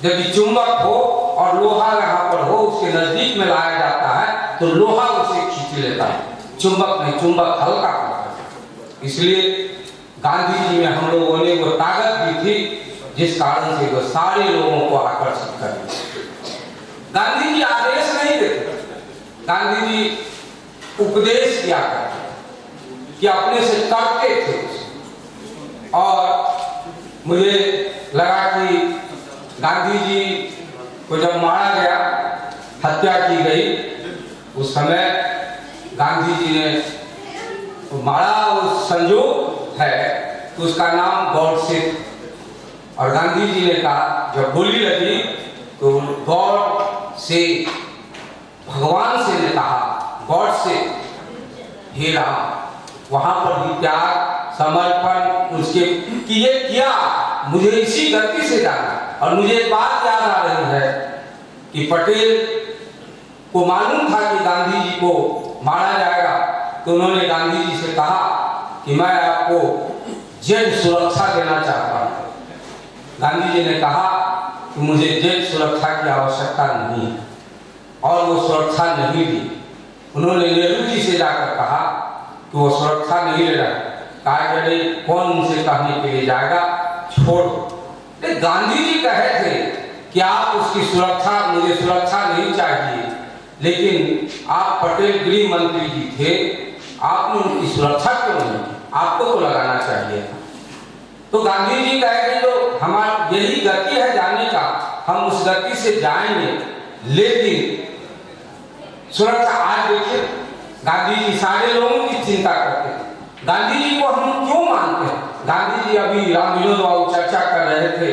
यदि चुंबक हो और लोहा यहाँ पर हो, उसके नजदीक में लाया जाता है तो लोहा उसे खींच लेता है, चुंबक नहीं, चुंबक हल्का करता है। इसलिए गांधी जी में हम लोगों ने वो ताकत दी थी जिस कारण से वो सारे लोगों को आकर्षित कर। गांधी जी आदेश नहीं देते, गांधी जी उपदेश किया करते कि अपने से करते थे। और मुझे लगा कि गांधी जी को जब मारा गया, हत्या की गई, उस समय गांधी जी ने मारा, उस संजोग है तो उसका नाम गॉडसे। और गांधी जी ने कहा, जब गोली लगी तो गॉड से, भगवान से ने कहा, गॉड से, हे राम। वहां पर भी त्याग, समर्पण उसके किए किया। मुझे इसी गति से जाना। और मुझे एक बात याद आ रही है कि पटेल को मालूम था कि गांधी जी को मारा जाएगा, तो उन्होंने गांधी जी से कहा कि मैं आपको जेल सुरक्षा देना चाहता हूं। गांधी जी ने कहा कि मुझे जेल सुरक्षा की आवश्यकता नहीं है, और वो सुरक्षा नहीं दी। उन्होंने नेहरू जी से जाकर कहा कि वो सुरक्षा नहीं ले रहा। कहा कि कौन उनसे कहने के लिए जाएगा, छोड़। गांधी जी कहे थे कि आप उसकी सुरक्षा, मुझे सुरक्षा नहीं चाहिए, लेकिन आप पटेल गृह मंत्री जी थे, आपने उनकी सुरक्षा क्यों नहीं की? आपको तो लगाना चाहिए। तो गांधी जी कहे कि जो हमारा यही गति है जाने का, हम उस गति से जाएंगे, लेकिन सुरक्षा। आज देखिए, गांधी जी सारे लोगों की चिंता करते हैं। गांधी जी को हम क्यों मानते हैं? गांधी जी अभी राम विनोद बाबू चर्चा कर रहे थे,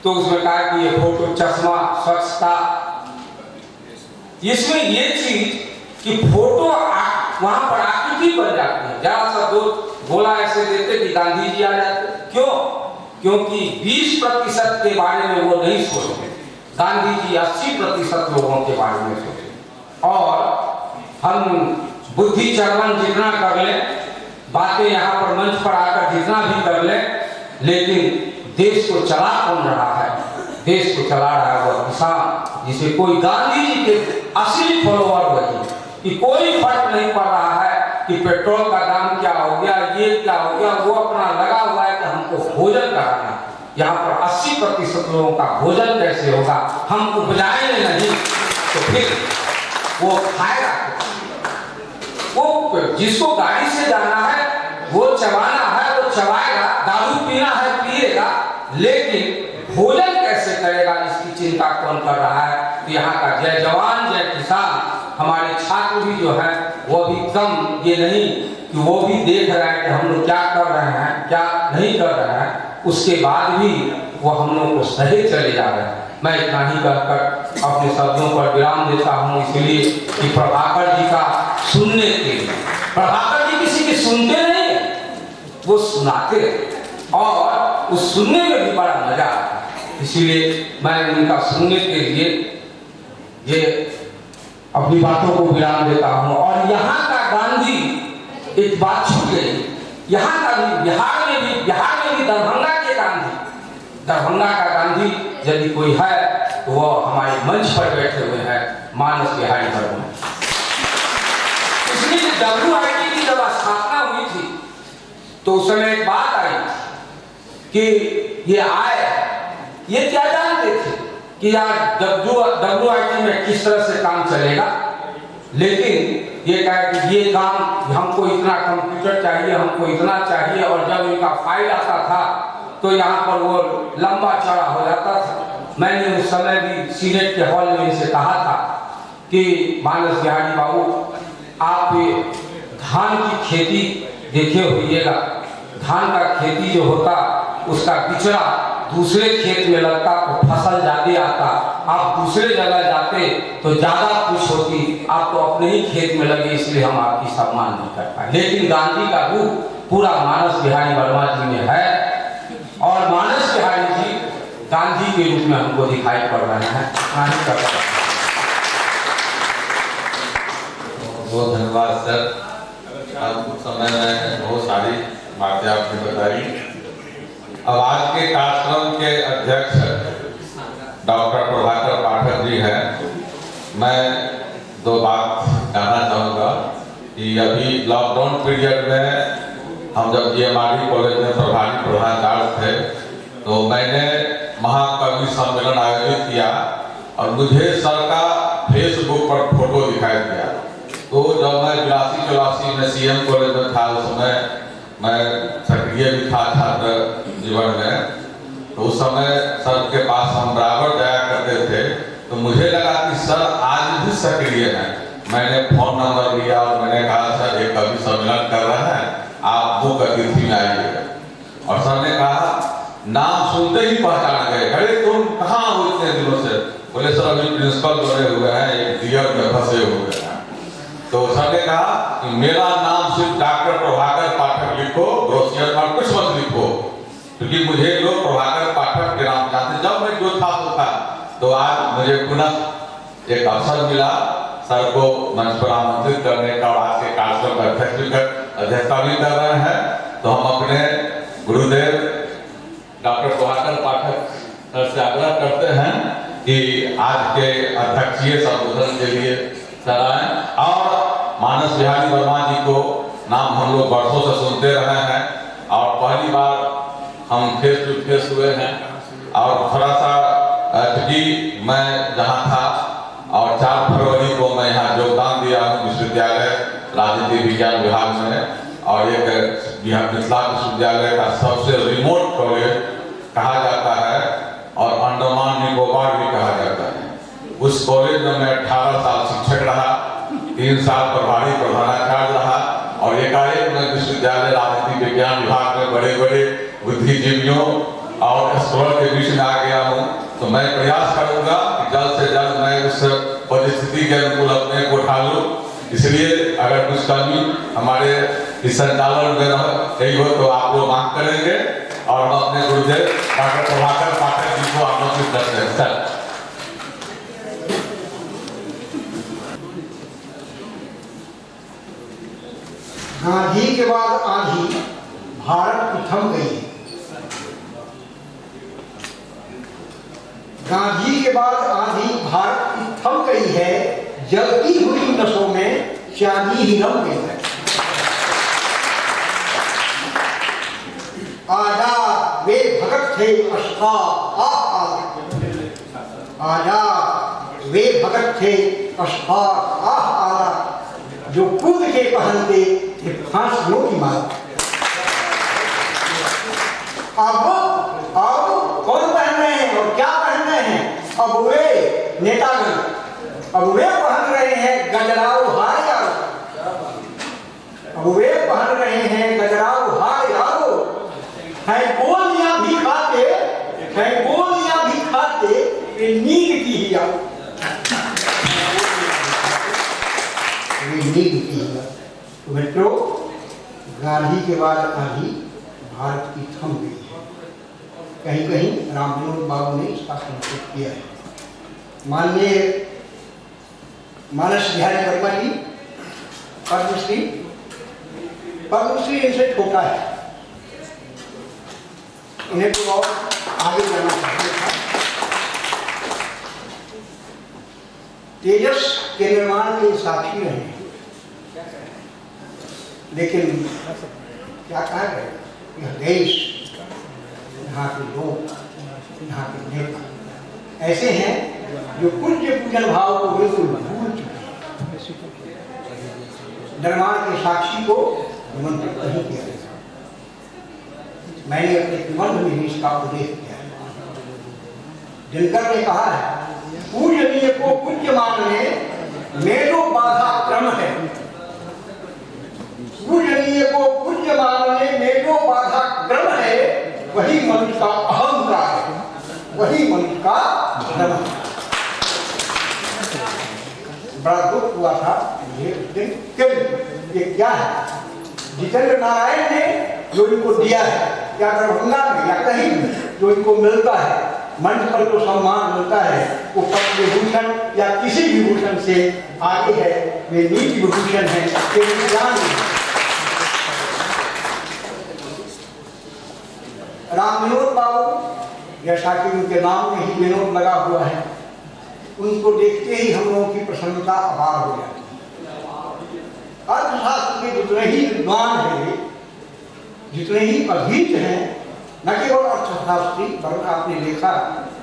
तो उसमें कहा कि ये फोटो, चश्मा, स्वच्छता, इसमें ये चीज कि फोटो वहां पर आकृति बन जाती है। जरा सा दो गोला ऐसे देते कि गांधी जी आ जाते। क्यों? क्योंकि 20% के बारे में वो नहीं सोचते। गांधी जी 80% लोगों के बारे में सोचते। और हम बुद्धि चर्मन जितना कर ले, बातें यहाँ पर मंच पर आकर जितना भी कर ले, लेकिन देश को चला कौन रहा है? देश को चला रहा है वह किसान, जिसे कोई गांधी जी के असली फॉलोअर वही, कि कोई फर्क नहीं पड़ रहा है कि पेट्रोल का दाम क्या हो गया, ये क्या हो गया। वो अपना लगा हुआ है कि हमको भोजन कराना। यहाँ पर 80% लोगों का भोजन कैसे होगा? हम उपजाएंगे नहीं तो फिर वो खाएगा। वो जिसको गाड़ी से जाना है, वो चबाना है, वो चबाएगा। दारू पीना है, पिएगा, लेकिन भोजन कैसे करेगा, इसकी चिंता कौन कर रहा है? तो यहाँ का जय जवान जय किसान, हमारे छात्र भी जो है वो भी कम ये नहीं कि वो भी देख रहे हैं कि हम लोग क्या कर रहे हैं, क्या नहीं कर रहे हैं, उसके बाद भी वो हम लोग को सही चले जा रहे हैं। मैं इतना ही कहकर अपने शब्दों पर विराम देता हूँ, इसलिए कि प्रभाकर जी का सुनने के लिए, प्रभाकर जी किसी की सुनते नहीं है, वो सुनाते, और उस सुनने में भी बड़ा मजा आता है। इसीलिए मैं उनका सुनने के लिए ये अपनी बातों को विराम देता हूँ। और यहाँ का गांधी, एक बात छूट गई, यहाँ का भी बिहार में भी दरभंगा के गांधी, दरभंगा का गांधी यदि कोई है तो वो हमारे मंच पर बैठे हुए हैं, मानस बिहारी वर्मा। इसलिए WIT की जब स्थापना हुई थी तो उस समय एक बात आई कि ये आए, ये क्या जानते थे कि यार WIT में किस तरह से काम चलेगा, लेकिन ये कहा कि ये काम, हमको इतना कंप्यूटर चाहिए, हमको इतना चाहिए। और जब इनका फाइल आता था तो यहाँ पर वो लंबा चौड़ा हो जाता था। मैंने उस समय भी सीनेट के हॉल में इनसे कहा था कि मानस बिहारी बाबू, आप धान की खेती देखे होइएगा, धान का खेती जो होता उसका बिचड़ा दूसरे खेत में लगता तो फसल ज्यादा आता, आप दूसरे जगह जाते तो ज्यादा कुछ होती, आप तो अपने ही खेत में लगे, इसलिए हम आपकी सम्मान नहीं कर पाए। लेकिन गांधी का रूप पूरा मानस बिहारी वर्मा जी में है, और मानस बिहारी जी गांधी के रूप में हमको दिखाई पड़ रहे हैं। बहुत धन्यवाद सर। अब कुछ समय में बहुत सारी बातें आपने बताई। अब आज के कार्यक्रम के अध्यक्ष डॉक्टर प्रभाकर पाठक जी हैं। मैं दो बात कहना चाहूँगा कि अभी लॉकडाउन पीरियड में हम जब GMRD कॉलेज में प्रभारी प्रधानाचार्य थे तो मैंने महाकवि सम्मेलन आयोजित किया, और मुझे सर का फेसबुक पर फोटो दिखाई दिया। तो जब मैं 82-84 में CM कॉलेज में था, उस समय मैं सक्रिय भी था छात्र जीवन में, तो उस समय सर के पास हम बराबर जाया करते थे। तो मुझे लगा कि सर आज भी सक्रिय हैं। मैंने फोन नंबर लिया और मैंने कहा सर एक कवि सम्मेलन कर रहे हैं, आप मुख्य अतिथि में आइएगा। और सर ने कहा नाम सुनते ही पहचान गए, अरे तुम कहाँ हो इतने दिनों से? बोले सर अभी प्रिंसिपल बने हुए हैं, एक डियर में फंसे हुए हैं। तो सर ने कहा कि मेरा नाम सिर्फ डॉक्टर प्रभाकर पाठक लिखो, ब्रोशियर पर कुछ मत लिखो, क्योंकि मुझे लोग प्रभाकर पाठक के नाम जानते। जब मैं जो था तो था, तो आज मुझे पुनः एक अवसर मिला सर को मंच पर आमंत्रित करने का, और आज के कार्यक्रम का अध्यक्षता भी कर रहे हैं। तो हम अपने गुरुदेव डॉक्टर प्रभाकर पाठक सर से आग्रह करते हैं कि आज के अध्यक्षीय संबोधन के लिए सर आए। और मानस बिहारी वर्मा जी को नाम हम लोग वर्षों से सुनते रहे हैं, और पहली बार हम फेस टू फेस हुए हैं। और थोड़ा सा क्योंकि मैं जहाँ था और 4 फरवरी को मैं यहाँ योगदान दिया हूँ विश्वविद्यालय राजनीति विज्ञान विभाग में, और एक मिथिला विश्वविद्यालय का सबसे रिमोट कॉलेज कहा जाता है और अंडमान निकोबार भी कहा जाता है। उस कॉलेज में मैं 18 साल शिक्षक रहा, 3 साल प्रभारी प्रधानाचार्य रहा, और एकाएक मैं विश्वविद्यालय राजनीति विज्ञान विभाग में बड़े बड़े बुद्धिजीवियों और स्कॉलर के बीच में आ गया हूँ। तो मैं प्रयास करूंगा कि जल्द से जल्द मैं उस परिस्थिति के अनुकूल अपने को उठा लूँ। इसलिए अगर कुछ कमी हमारे इस संचालन में यही हो तो आप लोग मांग करेंगे, और हम अपने गुरुदेव डॉक्टर प्रभाकर पाठक जी को आमंत्रित करते हैं। सर गांधी के बाद आंधी भारत की थम गई है। गांधी के बाद आंधी भारत की थम गई है, जलती हुई नसों में चांदी ही रम गई है। आजाद वे भगत थे अशफा आजाद वे भगत थे अशफा आला, जो कूद के पहनते थे फांसियों की माला। अब कौन पहन रहे हैं और क्या पहन रहे हैं? अब वे नेतागण, अब वे पहन रहे हैं गजराऊ हार यारो, अब वे पहन रहे हैं गजराऊ हार यारो। है गोलियां भी खाते, है गोलियां भी खाते, वे नींद की ही यारो, वे नींद की ही यारो। तो मित्रों, गांधी के बाद आंधी भारत की थम गई है। कहीं कहीं राम विनोद बाबू ने इसका संकेत किया है। माननीय मानस बिहारी वर्मा जी पद्मश्री इनसे छोटा है, इन्हें तो और आगे जाना चाहिए था। तेजस के निर्माण के साक्षी रहे हैं, लेकिन क्या कहा गया, यह देश, यहाँ के लोग, यहाँ के नेता ऐसे हैं जो पूज्य पूजन भाव को बिल्कुल भूल चुके हैं। निर्माण के साक्षी को निमंत्रित नहीं किया गया। मैंने अपने निबंध में इसका उल्लेख किया है। दिनकर ने कहा है, पूजनीय को पूज्य मानने में जो बाधा क्रम है, पूजनीय को पूज्य मानने में जो बाधा क्रम है, वही मनुष्य का अहंकार है, वही मनुष्य का धर्म है। बड़ा दुख हुआ था ये दिन, क्यों? ये क्या है? जितेंद्र नारायण ने जो इनको दिया है, या दरभंगा में या कहीं भी जो इनको मिलता है, मंच पर जो सम्मान मिलता है, वो पद्म विभूषण या किसी विभूषण से आगे है। वे नीति विभूषण है, वे विज्ञान है। राम विनोद बाबू, जैसा कि उनके नाम में ही विनोद लगा हुआ है, उनको देखते ही हम लोगों की प्रसन्नता अपार हो जाती है। अर्थशास्त्र के जितने ही विद्वान हैं, जितने ही अधीत हैं, न केवल अर्थशास्त्री, बल्कि आपने देखा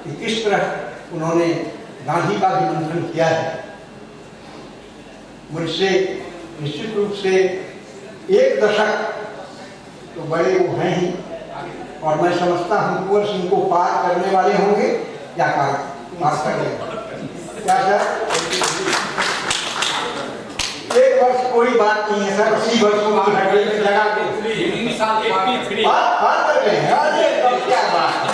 कि किस तरह उन्होंने गांधी का भी मंथन किया है। मुझसे निश्चित रूप से 1 दशक तो बड़े वो हैं ही, और मैं समझता हूँ कुंवर सिंह को पार करने वाले होंगे या पार कर लेंगे। क्या सर? 1 वर्ष कोई बात नहीं है सर, 80 वर्षों की हड्डी लगा के बात कर रहे हैं। अरे तब क्या बात है,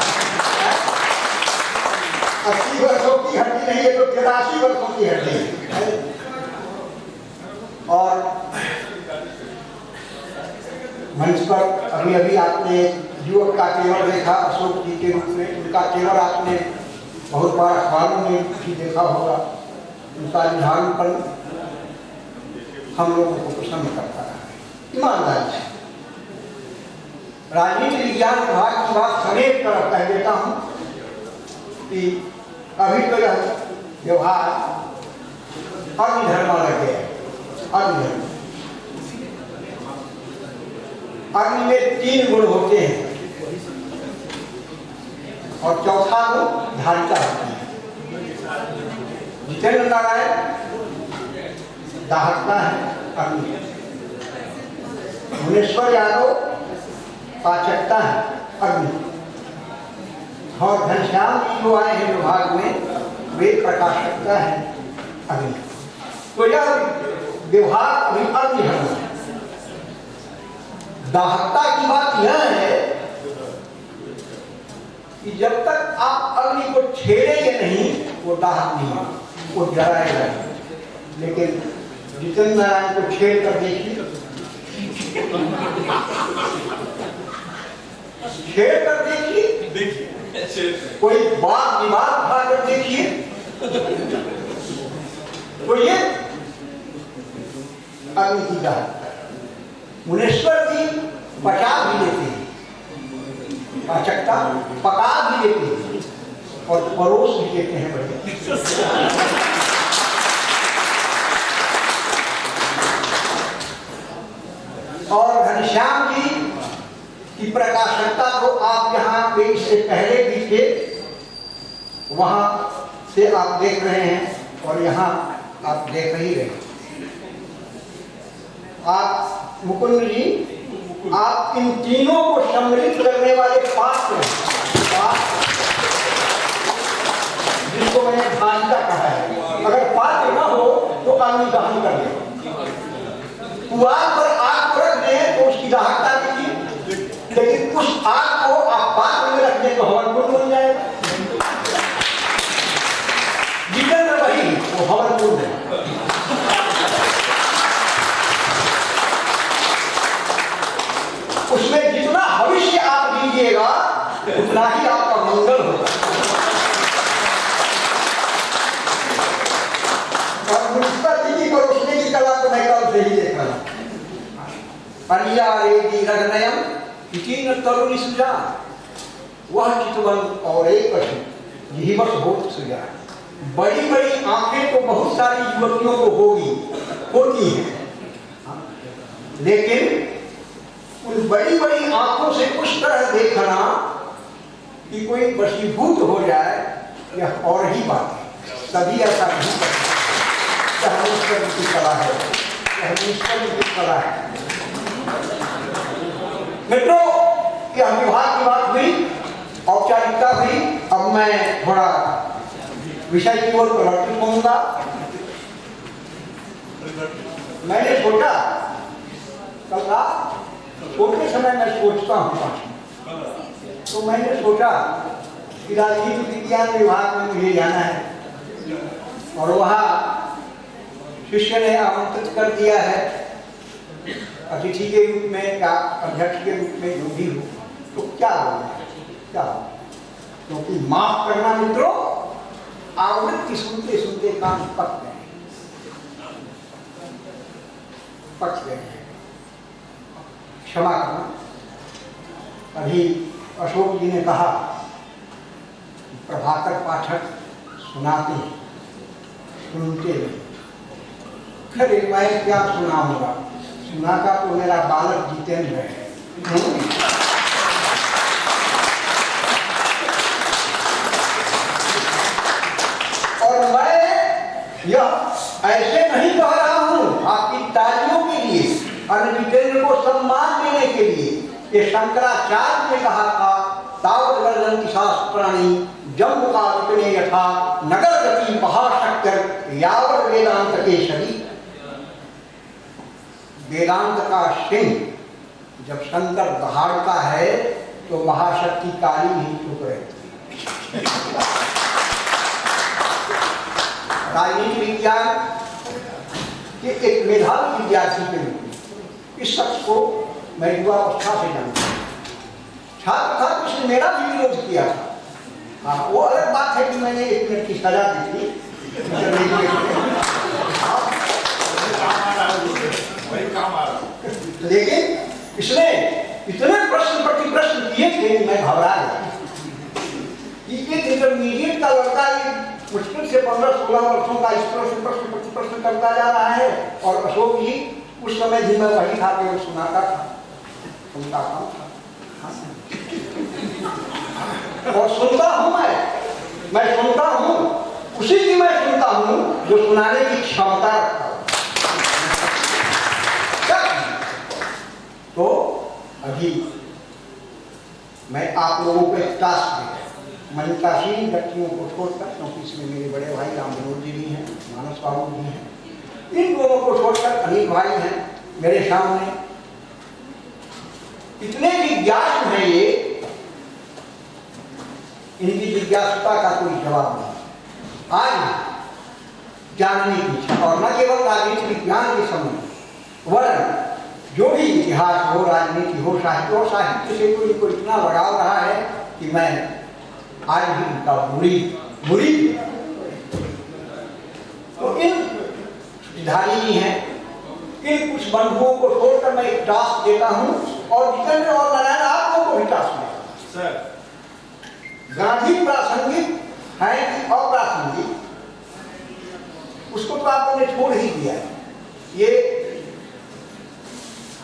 80 वर्षों की हड्डी नहीं है तो 83 वर्षों की हड्डी है। और मंच पर अभी अभी आपने युवक का तेवर देखा अशोक जी के रूप में, उनका तेवर आपने बहुत बार अखबारों में भी देखा होगा। उनका निधानपन हम लोगों को प्रसन्न करता है ईमानदारी से। राजनीति विज्ञान विभाग की बात समेत कर कह देता हूँ कि अभी तो यह व्यवहार अग्निधर्म लग गया है। अग्निधर्म, अग्नि में 3 गुण होते हैं और चौथा गुण धारिता होती है। जितेंद्र नारायण दाहकता है अग्नि, भुवनेश्वर यादव पाचकता है अग्नि, और घनश्याम जी जो आए हैं विभाग में वे प्रकाशकता है अग्नि। तो यह विभाग अभी अग्निधर्म है। दाहकता की बात यह है कि जब तक आप अग्नि को छेड़ेंगे नहीं वो दाहक नहीं होगा, वो जलाएगा। लेकिन जितेंद्र नारायण को छेड़ कर देखिए, छेड़ कर देखिए, कोई बात विवाद उठा कर देखिए, तो ये अग्नि की दाहकता। मुनेश्वर जी पचा भी लेते हैं, पाचकता पका भी लेते हैं और परोस भी लेते हैं बढ़िया। और घनश्याम जी की प्रकाशकता को आप यहाँ पे इससे पहले भी थे, वहां से आप देख रहे हैं और यहाँ आप देख ही रहे हैं। आप मुकुंद जी, आप इन तीनों को सम्मिलित करने वाले पात्र जिसको मैंने भाषा कहा है। अगर पात्र न हो तो अग्नि दहन कर दे, पुआल पर आग को रख दें तो उसकी दाहकता की, लेकिन उस आग को आप पात्र में रख दें तो हवन कुंड बन जाएगा। जितेंद्र वही वो हवन कुंड है। उसमें जितना भविष्य आप दीजिएगा उतना ही आपका मंगल होगा। और मुझपर की परोसने की कला को मैं कल से ही देख रहा हूं। परिया रेगी रगनयम किचीन तरुणी सुजा, वह चितवन और एक यही बस बहुत सुजा। बड़ी बड़ी आंखें तो बहुत सारी युवतियों को होती हैं, लेकिन उन बड़ी बड़ी आंखों से उस तरह देखना कि कोई वशीभूत हो जाए, यह और ही बात है। तभी ऐसा नहीं करता। यह ईश्वर की कला है, यह ईश्वर की कला है। मित्रों, यह विभाग की बात हुई, औपचारिकता हुई। अब मैं थोड़ा विषय की ओर परिवर्तित होऊंगा। मैंने सोचा कल रात छोटे समय मैं सोचता हूँ, तो मैंने सोचा कि राजनीति विज्ञान विभाग में मुझे जाना है और वहाँ शिष्य ने आमंत्रित कर दिया है अतिथि के रूप में या अध्यक्ष के रूप में, जो भी हो, तो क्या होगा, क्या होगा? क्योंकि माफ करना मित्रों, आवृत्ति सुनते सुनते कान पक गए, क्षमा करना। अभी अशोक जी ने कहा प्रभाकर पाठक सुनाते हैं, सुनते हैं। खैर मैं क्या सुनाऊंगा, सुनाता तो मेरा बालक जितेंद्र है। और मैं यह ऐसे नहीं कह रहा हूं आपकी तालियों के लिए, जितेंद्र को सम्मान देने के लिए। ये शंकराचार्य ने कहा था, तावत वर्धन्ति शास्त्राणि जम्बुकावतने यथा नगर गति महाशक्कर यावत वेदांत केशरी। वेदांत का सिंह जब शंकर दहाड़ता है तो महाशक्ति काली ही चुप रहती है। राजनीति विज्ञान के एक मेधावी विद्यार्थी के रूप में इस शख्स को मैं युवावस्था से जानता हूँ। छात्र था, उसने मेरा भी विरोध किया था। हाँ, वो अलग बात है कि मैंने 1 मिनट की सजा दी थी, लेकिन इसने इतने प्रश्न प्रति प्रश्न किए थे कि मैं घबरा गया कि एक इंटरमीडिएट का लड़का मुश्किल से 15-16 वर्षों का इस तरह से प्रश्न प्रति प्रश्न करता जा रहा है। और अशोक जी उस समय भी मैं वही था कि वो सुनाता था, सुनता था और सुनता हूं। मैं सुनता हूं, उसी की मैं सुनता हूं जो सुनाने की क्षमता रखता हूं। तो अभी मैं आप लोगों को एक टास्क दे, मनिताशीन व्यक्तियों को छोड़कर, क्योंकि इसमें मेरे बड़े भाई राम विनोद जी भी हैं, मानस बाबू भी हैं, इन दोनों को छोड़कर अनिल भाई हैं मेरे सामने। इतने जिज्ञासु हैं ये, इनकी जिज्ञासुता का कोई जवाब नहीं। आज जानने की इच्छा, और न केवल राजनीति विज्ञान के संबंध, वरन जो भी इतिहास हो, राजनीति हो, साहित्य हो, साहित्य से तो इनको इतना लगाव रहा है कि मैं आज भी इनका मुरीद। तो इन सुधारी जी हैं, इन कुछ बंधुओं को छोड़कर मैं एक टास्क देता हूं और जितेंद्र और नारायण आप लोगों को भी टास्क देता हूं। गांधी प्रासंगिक है कि अप्रासंगिक, उसको तो आपने छोड़ ही दिया। ये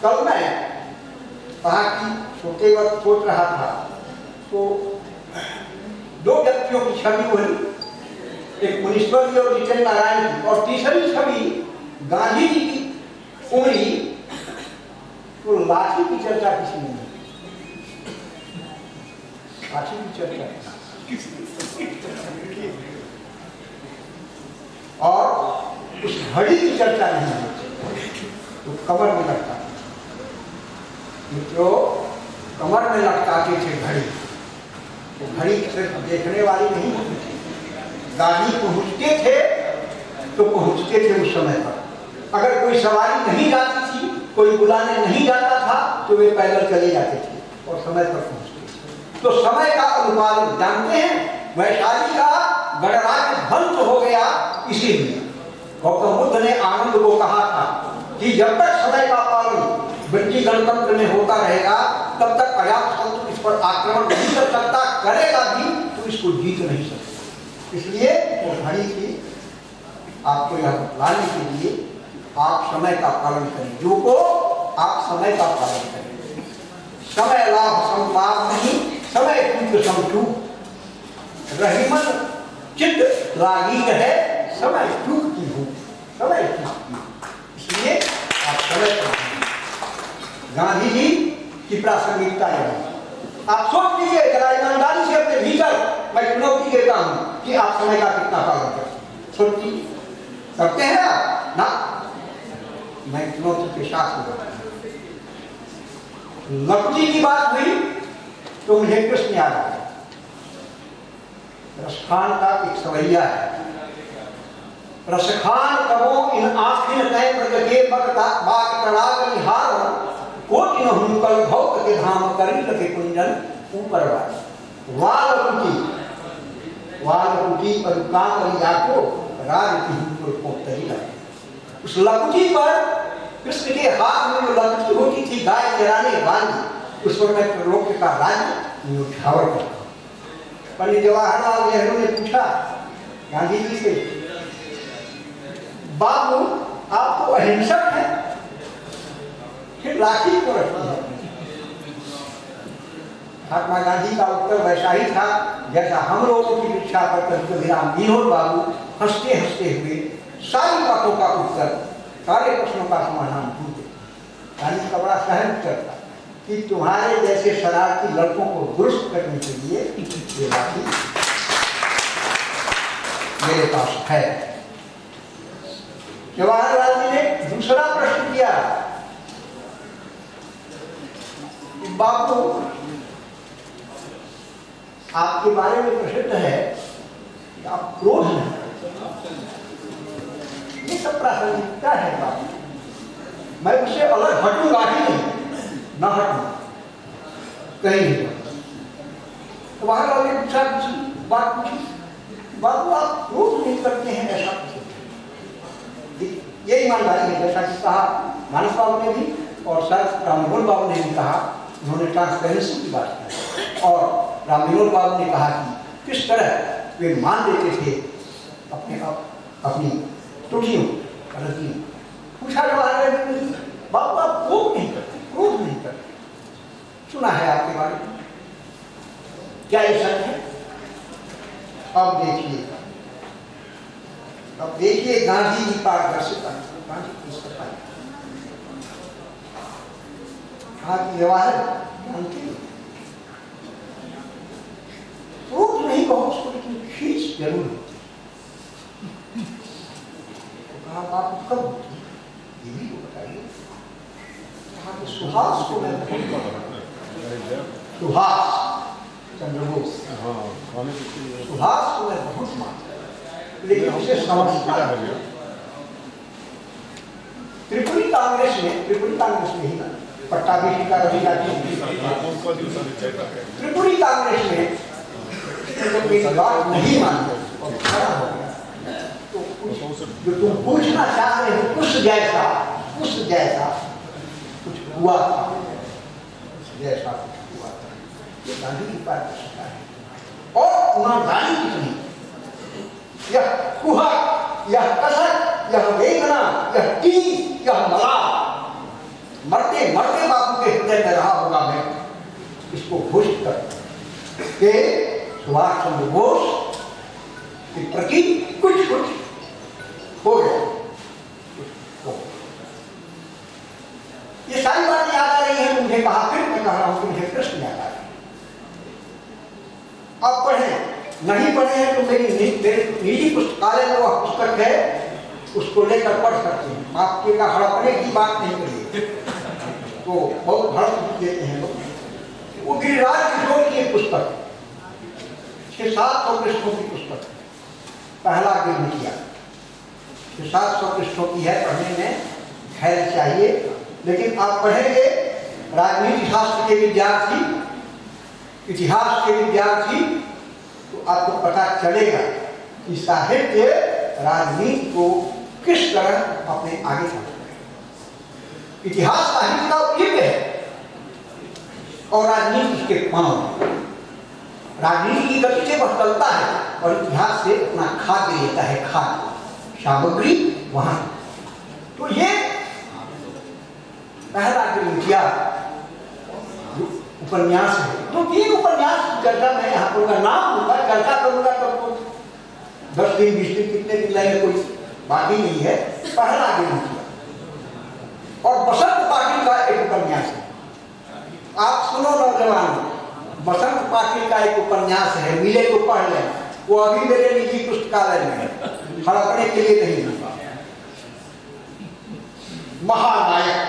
कल मैं कहा कि सोते वक्त सोच रहा था तो 2 व्यक्तियों की छवि हुई, एक मुनीश्वर जी और जितेंद्र नारायण जी, और तीसरी छवि गांधी जी की उंगली। तो लाठी की चर्चा किसी ने नहीं, लाठी की चर्चा और उस घड़ी की चर्चा नहीं होती तो कमर में लटका, मित्रों कमर में लटकाते थे घड़ी। तो घड़ी सिर्फ देखने वाली नहीं होती थी, गाड़ी पहुंचते थे तो पहुंचते थे उस समय पर। अगर कोई सवारी नहीं जाती थी, कोई बुलाने नहीं जाता था तो वे पैदल चले जाते थे और समय पर पहुंचते थे। तो समय का अनुपालन जानते हैं, वैशाली का गणराज्य ध्वंस हो गया इसीलिए। गौतम बुद्ध ने आनंद को कहा था कि जब तक समय का पालन ब्रिटिश गणतंत्र में होता रहेगा तब तक अजातशत्रु इस पर आक्रमण नहीं कर सकता, करेगा भी तो इसको जीत नहीं सकता। इसलिए वो घड़ी की आपको यह बतलाने के लिए आप समय का पालन करें, जो को आप समय का पालन करें। समय लाभ संपाद नहीं, समय पुत्र समचूक, रहीमन चित्त लागी है, समय चूक की हो, समय चूक की। इसलिए आप समय पर गांधी जी की प्रासंगिकता है। आप सोच लीजिए जरा ईमानदारी से अपने भीतर, मैं चुनौती देता हूं कि आप समय का कितना पालन करते हैं। सोचिए, करते हैं आप ना? मैं चुनौती के साथ होगा। लकुजी की बात हुई तो मुझे कृष्ण याद आया। रसखान का एक सवैया है, रसखान कबो इन आखिर तय प्रगटे बगता बाग तड़ाग निहार कोटि न हुनकर भौत के धाम करी लगे कुंजन ऊपर वालकुटी पर काम याको राज की को तरीका। उस लकुटी पर कृष्ण के हाथ में जो लकुटी होती थी गाय चराने वाली, उस पर मैं त्रिलोक का राज्य न्यौछावर करता। पंडित जवाहरलाल नेहरू ने पूछा गांधी जी से, बाबू आप तो अहिंसक हैं, फिर राखी क्यों रखती है? महात्मा गांधी का उत्तर वैसा ही था जैसा हम लोगों की शिक्षा पर कविराम विनोद बाबू हंसते हंसते हुए सारी बातों का उत्तर, सारे प्रश्नों का समाधान ढूंढते। गांधी का बड़ा सहज उत्तर था कि तुम्हारे जैसे शरारती लड़कों को दुरुस्त करने के लिए ये राखी मेरे पास है। जवाहरलाल जी ने दूसरा प्रश्न किया बाबू, आपके बारे में प्रसिद्ध है कि आप क्रोध नहीं करते। ये सब प्रासंगिकता है बाबू, मैं उससे अलग हटूंगा ही नहीं, ना हटूंगा कहीं नहीं। तो वहां वाले बात पूछी, बाबू आप क्रोध नहीं करते हैं, ऐसा ये ईमानदारी है। जैसा कि कहा मानस बाबू ने भी और सर रामविनोद बाबू ने भी कहा, उन्होंने ट्रांसपेरेंसी की बात की और रामविनोद बाबू ने कहा कि किस तरह वे मान लेते थे अपनी त्रुटियों गलतियों। पूछा बाबू आप क्रोध नहीं करते, क्रोध नहीं करते, सुना है आपके बारे में, क्या ये सच है? अब देखिए गांधी जी पारदर्शिता, गांधी पुस्तक आप व्यवहार जानते हैं, क्रोध नहीं कहो उसको, लेकिन खींच जरूर होती। तो कहा आप कब होती है, ये भी तो बताइए। कहा कि सुहास को मैं सुहास चंद्र बोस, सुहास को मैं बहुत मानता, लेकिन उसे समझता है। त्रिपुरी कांग्रेस में ही ना पट्टाभी का रवि त्रिपुरी कांग्रेस में मेरी बात नहीं मानी और खड़ा हो गया, तो जो तुम पूछना चाह रहे हो उस जैसा कुछ हुआ था, जैसा कुछ हुआ था। ये गांधी की पारदर्शिता है और ईमानदारी कितनी, यह कुहक, यह कसक, यह वेदना, यह टीस, यह मलाल मरते मरते बापू के हृदय में रहा होगा। मैं इसको घोषित कर के सुभाष चंद्र बोस के प्रति कुछ हो गया। ये सारी बातें याद आ रही हैं मुझे, कहा फिर मैं कह रहा हूं कि मुझे प्रश्न याद आ रहे हैं। अब पढ़े, नहीं पढ़े हैं तो मेरी निजी पुस्तकालय में वह पुस्तक है, उसको लेकर पढ़ सकते हैं। आपके का हड़पने की बात नहीं करिए, तो बहुत हड़प देते हैं लोग। वो गिरिराज किशोर की एक पुस्तक, 600-700 पृष्ठों की पुस्तक, पहला गिरने किया 600-700 पृष्ठों की है, पढ़ने में खैर चाहिए। लेकिन आप पढ़ेंगे राजनीति शास्त्र के विद्यार्थी, इतिहास के विद्यार्थी, तो आपको पता चलेगा कि साहित्य राजनीति को किस तरह अपने आगे बढ़ाता है। इतिहास साहित्य का उपयोग है और राजनीति उसके पांव। राजनीति की गति से वह चलता है और इतिहास से अपना खाद्य लेता है, खाद्य सामग्री वहां। तो ये पहला जो उपन्यास है, तो 3 उपन्यास की चर्चा मैं यहाँ पर नाम दूंगा, चर्चा करूंगा तो 10 दिन 20 दिन कितने दिन लगे कोई बात ही नहीं है। पहला और बसंत पाटिल का एक उपन्यास है, आप सुनो नौजवान, बसंत पाटिल का एक उपन्यास है, मिले तो पढ़ लें, वो अभी मेरे निजी पुस्तकालय में है, हड़पने के लिए नहीं। महानायक,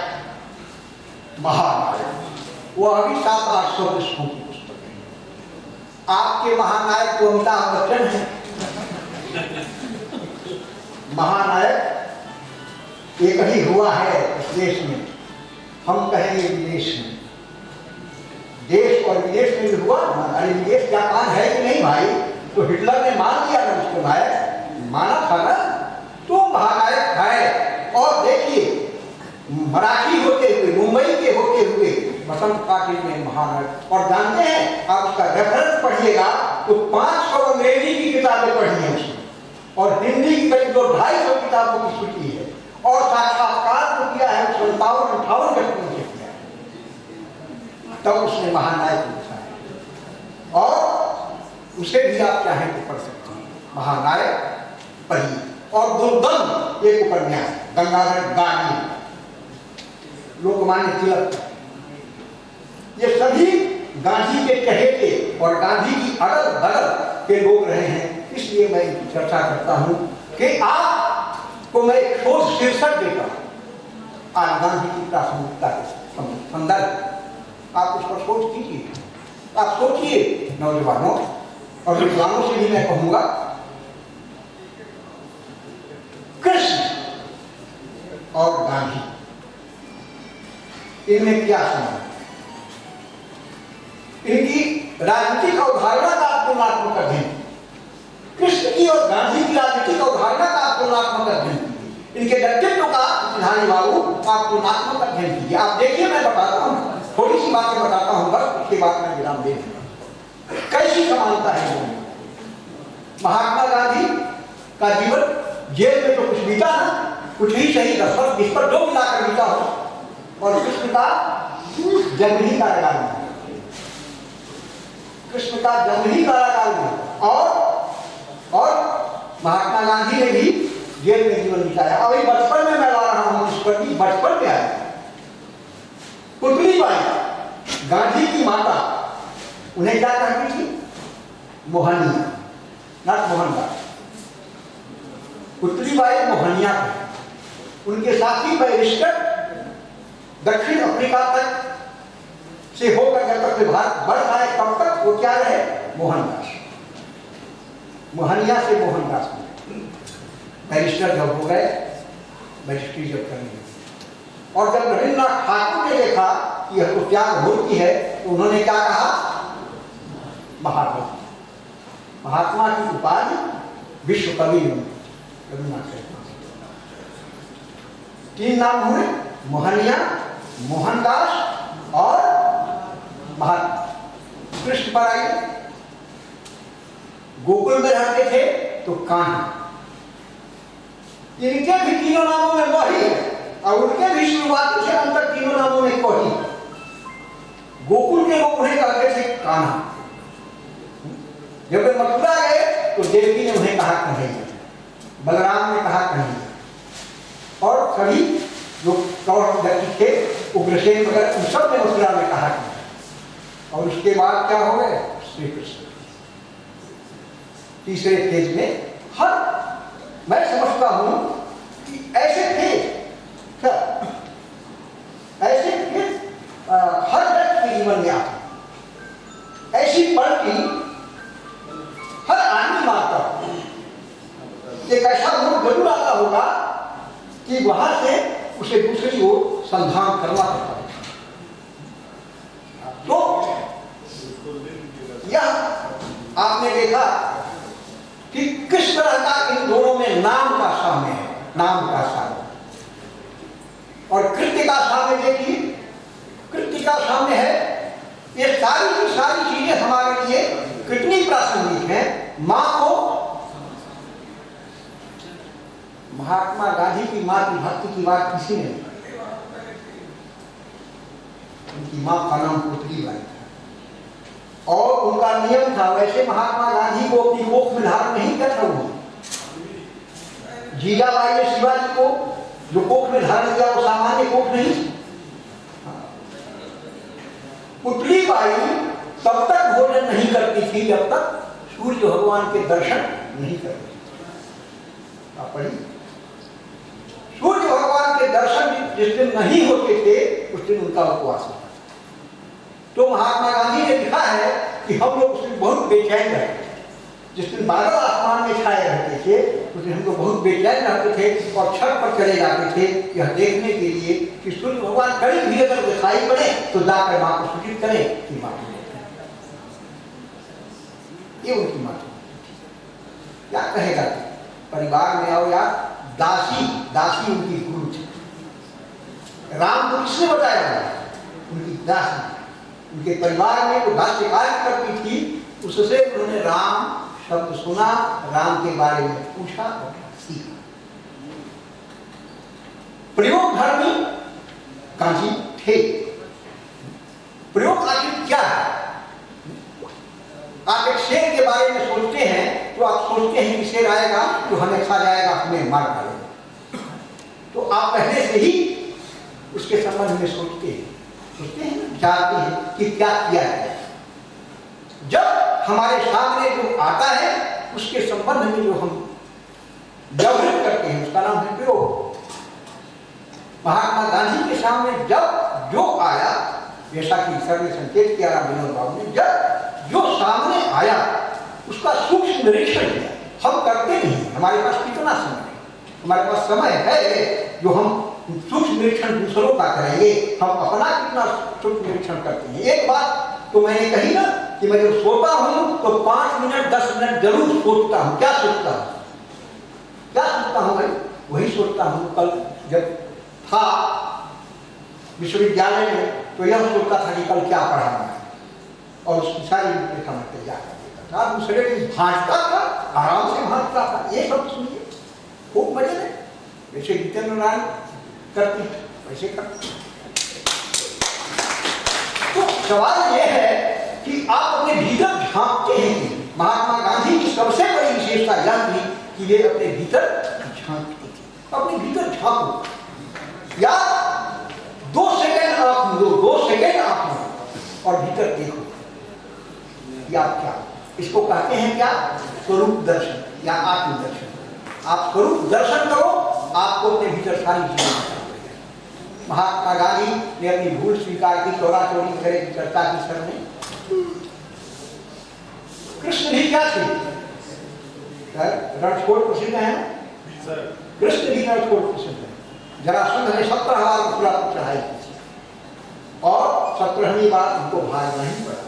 वो अभी 700-800 पृष्ठों की पुस्तक है। आपके महानायक को अमिताभ बच्चन है। महानायक एक ही हुआ है इस देश में, हम कहेंगे विदेश में। देश और विदेश में भी हुआ। अरे विदेश जापान है कि नहीं भाई, तो हिटलर ने मान लिया ना उसको नायक, माना था ना, तो महानायक है। और देखिए मराठी होते हुए, मुंबई के होते हुए बसंत पाटिल में महानायक। और जानते हैं आप उसका रेफरेंस पढ़िएगा तो 500 अंग्रेजी की किताबें पढ़ी हैं उसने, और हिंदी की करीब 250 किताबों की सूची है, और साक्षात्कार जो किया है 57-58 व्यक्तियों से किया है, तब उसने महानायक लिखा है। और उसे भी आप चाहें तो पढ़ सकते हैं, महानायक पढ़िए। और दुर्दम एक उपन्यास, गंगाधर गांधी, लोकमान्य तिलक, ये सभी गांधी के चहेते और गांधी की अड़ल बगल के लोग रहे हैं। इसलिए मैं इनकी चर्चा करता हूं कि आपको मैं एक ठोस शीर्षक देता हूं आज गांधी की प्रासंगिकता के संदर्भ। आप उस पर सोच कीजिए, आप सोचिए नौजवानों, और विद्वानों से भी मैं कहूंगा, कृष्ण और गांधी इनमें क्या संबंध? इनकी राजनीतिक अवधारणा का आप तुलनात्मक अध्ययन, कृष्ण की और गांधी की राजनीतिक अवधारणा का आप तुलनात्मक अध्ययन कीजिए, इनके व्यक्तित्व का सिद्धांत बाबू आप तुलनात्मक अध्ययन कीजिए। आप देखिए, मैं बताता हूँ, थोड़ी सी बातें बताता हूँ बस, उसके बाद मैं विराम दे दूंगा। कैसी समानता है दोनों? महात्मा गांधी का जीवन जेल में तो कुछ बीता ना, कुछ ही सही 10 वर्ष 20 पर जो मिलाकर बीता हो, और कृष्ण का जन्म ही कारागार में, कृष्ण का जन्म ही कारागार में, और महात्मा गांधी ने भी जेल में जीवन बिताया। अभी बचपन में मैं ला रहा हूं इस पर भी, बचपन में आया। पुतली बाई गांधी की माता, उन्हें क्या कहती थी? मोहनिया, नट मोहनदास। पुतली बाई मोहनिया थे। उनके साथी बैरिस्टर दक्षिण अफ्रीका तक से होकर जब तक भारत बढ़ आए तब तक वो क्या रहे? मोहनदास। मोहनिया से मोहनदास बैरिस्टर जब हो गए, बैरिस्ट्री जब करने लगे, और जब रविन्द्रनाथ ठाकुर ने देखा कि यह तो त्याग होती है, तो उन्होंने क्या कहा? महात्मा। महात्मा की उपाधि विश्व कवि रविन्द्रनाथ ठाकुर। 3 नाम हुए, मोहनिया, मोहनदास और महात्मा। कृष्ण पर आइए, गोकुल में रहते थे तो कान्हा। इनके भी तीनों नामों में वही है, और उनके भी शुरुआती से अंत तक तीनों नामों में वही। गोकुल के लोग उन्हें कहते थे कान्हा। जब वे मथुरा गए तो देवकी ने उन्हें कहा कन्हैया, बलराम ने कहा कन्हैया, और सभी जो कौरव व्यक्ति थे, उग्रसेन वगैरह, उन सब ने मथुरा में कहा कन्हैया। और उसके बाद क्या हो गए? श्री कृष्ण। तीसरे फेज में हर, मैं समझता हूं कि ऐसे थे क्या? ऐसे थे हर व्यक्ति के जीवन में आते, ऐसी पलटी हर आदमी मारता। एक ऐसा मोड़ जरूर आता होगा कि वहां से उसे दूसरी ओर संधान करना पड़ता है। तो यह आपने देखा कि किस तरह का इन दोनों में नाम का साम्य है, नाम का साम्य। और कृत्य का साम्य देखिए, कृत्य का साम्य है। ये सारी की सारी चीजें हमारे लिए कितनी प्रासंगिक हैं। मां को, महात्मा गांधी की मातृभक्ति की बात किसी ने नहीं, उनकी मां का नाम पुतली बाई था, और उनका नियम था, वैसे महात्मा गांधी को अपनी कोख में धारण नहीं करना हुआ। जीजाबाई ने शिवाजी को जो कोख में धारण किया वो सामान्य कोख नहीं। पुतली बाई तब तक भोजन नहीं करती थी जब तक सूर्य भगवान के दर्शन नहीं करती। आप पढ़िए, सूर्य भगवान के दर्शन जिस दिन नहीं होते थे उस दिन उनका उपवास होता। तो महात्मा गांधी ने लिखा है कि हम लोग उस दिन बहुत बेचैन रहते, जिस दिन बादल आसमान में छाए रहते थे उस दिन हम लोग बहुत बेचैन रहते थे और छत पर चले जाते थे यह देखने के लिए कि सूर्य भगवान कहीं भी अगर दिखाई पड़े तो जाकर मां को सूचित करें कि मां ये उनकी माता। क्या कहेगा? परिवार में आओ यार, दासी, दासी उनकी गुरु थी। राम को किसने बताया? उनकी दासी। उनके परिवार में जो दासी कार्य करती थी, उससे उन्होंने राम शब्द सुना, राम के बारे में पूछा और सीखा। प्रयोग धर्मी गांधी थे। प्रयोग आखिर क्या है? आप एक शेर के बारे में सोचते हैं तो आप सोचते हैं कि शेर आएगा तो हमें खा जाएगा, हमें मार डालेगा। तो आप पहले से ही उसके संबंध में सोचते हैं, जानते हैं कि क्या किया जाए। जब हमारे सामने जो आता है उसके संबंध में जो हम व्यवहार करते हैं उसका नाम है प्रयोग। महात्मा गांधी के सामने जब जो आया जैसा कि सर ने संकेत किया विनोद बाबू ने, जब जो सामने आया उसका सूक्ष्म निरीक्षण किया। हम करते नहीं, हमारे पास कितना समय है, हमारे पास समय है जो हम सूक्ष्म निरीक्षण दूसरों का करेंगे, हम अपना कितना सूक्ष्म निरीक्षण करते हैं। एक बात तो मैंने कही ना कि मैं जब सोता हूं तो 5 मिनट 10 मिनट जरूर सोचता हूं। क्या सोचता हूं, क्या सोचता हूं भाई? वही सोचता हूं। कल जब था विश्वविद्यालय में तो यह सोचता था कि कल क्या पढ़ाना है और उसकी सारी रूपरेखा में तैयार कर देता था। दूसरे दिन भाजता था, आराम से भाजता था। ये सब सुनिए खूब मजे में, वैसे जितेंद्र नारायण करती वैसे करती। तो सवाल यह है कि आप अपने भीतर झांकते हैं। महात्मा गांधी की सबसे बड़ी विशेषता यह थी कि वे अपने भीतर झांकते थे। अपने भीतर झांको, या 2 सेकंड आंख लो, 2 सेकंड आंख लो और भीतर देखो या क्या। इसको कहते हैं क्या? स्वरूप दर्शन या आत्मदर्शन। आप स्वरूप दर्शन करो, आपको अपने भीतर सारी चीजें। महात्मा गांधी ने अपनी भूल स्वीकार की, चोरा चोरी करे की चर्चा की सर ने। कृष्ण भी क्या थे? रणछोड़ प्रसिद्ध है ना, कृष्ण भी रणछोड़ प्रसिद्ध है। जरासंध ने 17 बार मथुरा पर चढ़ाई की थी और 17वीं बार उनको भार नहीं पड़ा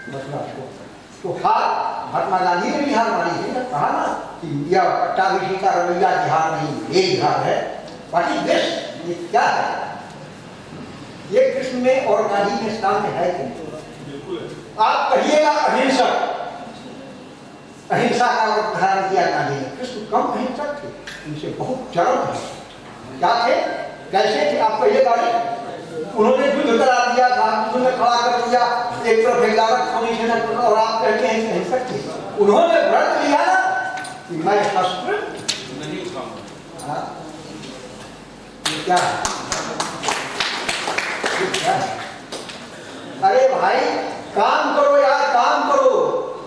मथुरा छोड़। तो हार महात्मा गांधी ने भी हार मानी थी। कहा ना कि यह पट्टाभिषेक का रवैया हार नहीं, ये हार है। बाकी देश ये क्या है? ये कृष्ण में और गांधी में सामने है कि आप कहिएगा अहिंसक, अहिंसा का उदाहरण दिया गांधी ने। कृष्ण कम अहिंसक थे, उनसे बहुत चरम है। क्या थे, कैसे थे? आप कहिएगा उन्होंने युद्ध करा दिया था, उन्होंने खड़ा कर दिया, एक तरफ 11 खोनी से और आप कहते हैं अहिंसक थे। उन्होंने व्रत लिया ना कि मैं शस्त्र नहीं उठाऊंगा। क्या अरे भाई काम करो यार, काम करो,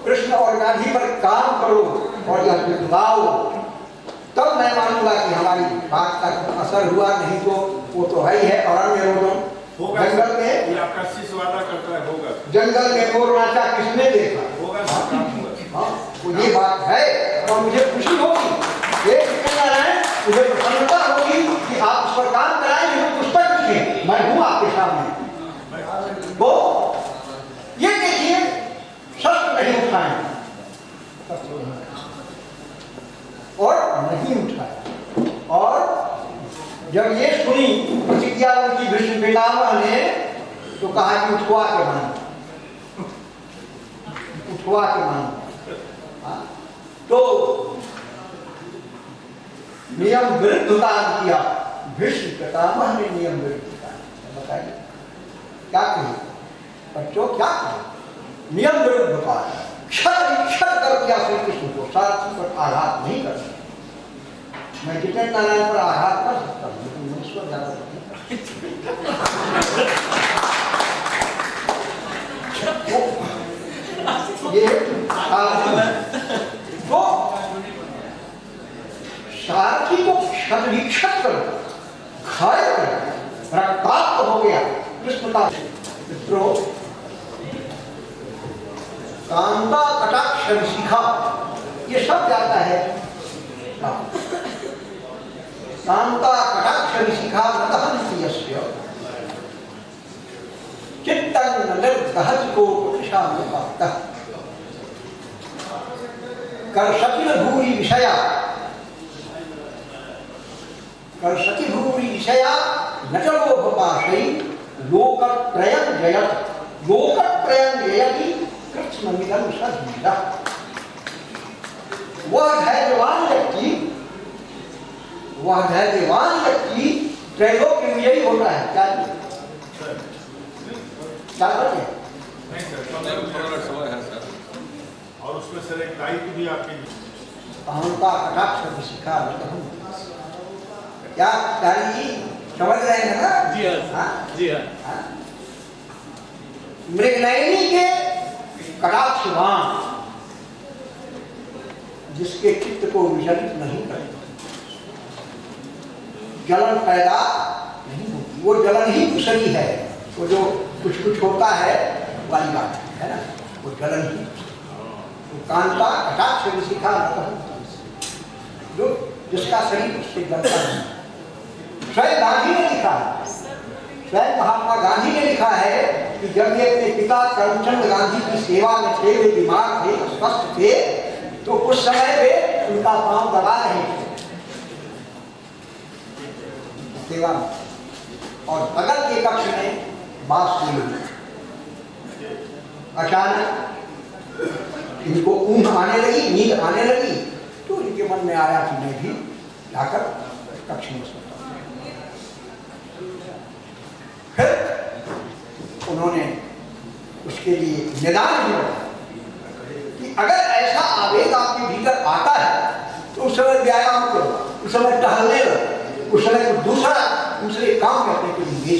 कृष्ण और गांधी पर काम करो और यह दिखाओ, तब मैं मानूंगा कि हमारी बात का असर हुआ। नहीं तो वो तो है ही है। अरण्य रोदन जंगल में, आपका शिष्य वादा करता है होगा। जंगल में मोर नाचा किसने देखा? होगा। हाँ, तो ये बात है और मुझे खुशी होगी, ये कहना है, मुझे प्रसन्नता होगी कि आप उस पर काम कराएंगे, पुस्तक लिखें, मैं हूं आपके सामने। वो ये देखिए, शस्त्र नहीं उठाए और नहीं उठाए। और जब ये सुनी प्रतिज्ञा उनकी भीष्म पितामह ने, तो कहा कि उठवा के मानो, उठवा के मानो। तो नियम विरुद्ध काम किया भीष्म पितामह ने, नियम विरुद्ध काम। बताइए क्या कही बच्चों, क्या कही? नियम विरुद्ध काम, क्षत कर दिया श्री कृष्ण को। सारथी पर आघात नहीं कर सकते। मैं जितेंद्र नारायण पर आघात कर सकता हूँ, लेकिन मुझ पर ज्यादा नहीं कर ये तो सारथी को क्षत कर, घायल कर, रक्ताक्त हो गया कृष्ण का। मित्रों, कांता कटाक्ष शिखा, ये सब जाता है। कांता कटाक्ष शिखा नतहंति यस्य चित्तं निर्दहति को प्रतिशान्तः कर्षति भूरि विषया, कर्षति भूरि विषया न च लोभपाशै लोकत्रयं जयति, लोकत्रयं जयति कृष्णमिदं सधीरः। वह धैर्यवान व्यक्ति, वह धैर्यवान व्यक्ति त्रैलोक्य विजयी होता है। क्या करते हैं? और उसमें सर एक दायित्व भी आपके कांता कटाक्ष शिखा। क्या जी समझ रहे हैं ना? जी हाँ, जी हाँ। मृगनयनी के कटाक्षवान जिसके चित्त को विचलित नहीं करते, जलन पैदा नहीं होती। वो जलन ही दूसरी है। वो जो कुछ कुछ होता है वाली बात है ना, वो जलन ही कांता कटाक्ष से सीखा जो जिसका शरीर उससे जलता नहीं। स्वयं गांधी ने लिखा है, स्वयं महात्मा गांधी ने लिखा है कि जब ये अपने पिता करमचंद गांधी की सेवा में थे, वे बीमार थे, स्वस्थ थे, तो उस समय वे उनका पांव दबा रहे थे सेवा में, और बगल के कक्ष में बात हुई। अचानक इनको ऊँघ आने लगी, नींद आने लगी, तो इनके मन में आया कि मैं भी जाकर कक्ष में सोता हूं। फिर उन्होंने उसके लिए निदान दिया कि अगर ऐसा आवेग आपके भीतर आता है तो उस समय व्यायाम करो, उस समय टहलने लगो, उस समय दूसरे काम करने के लिए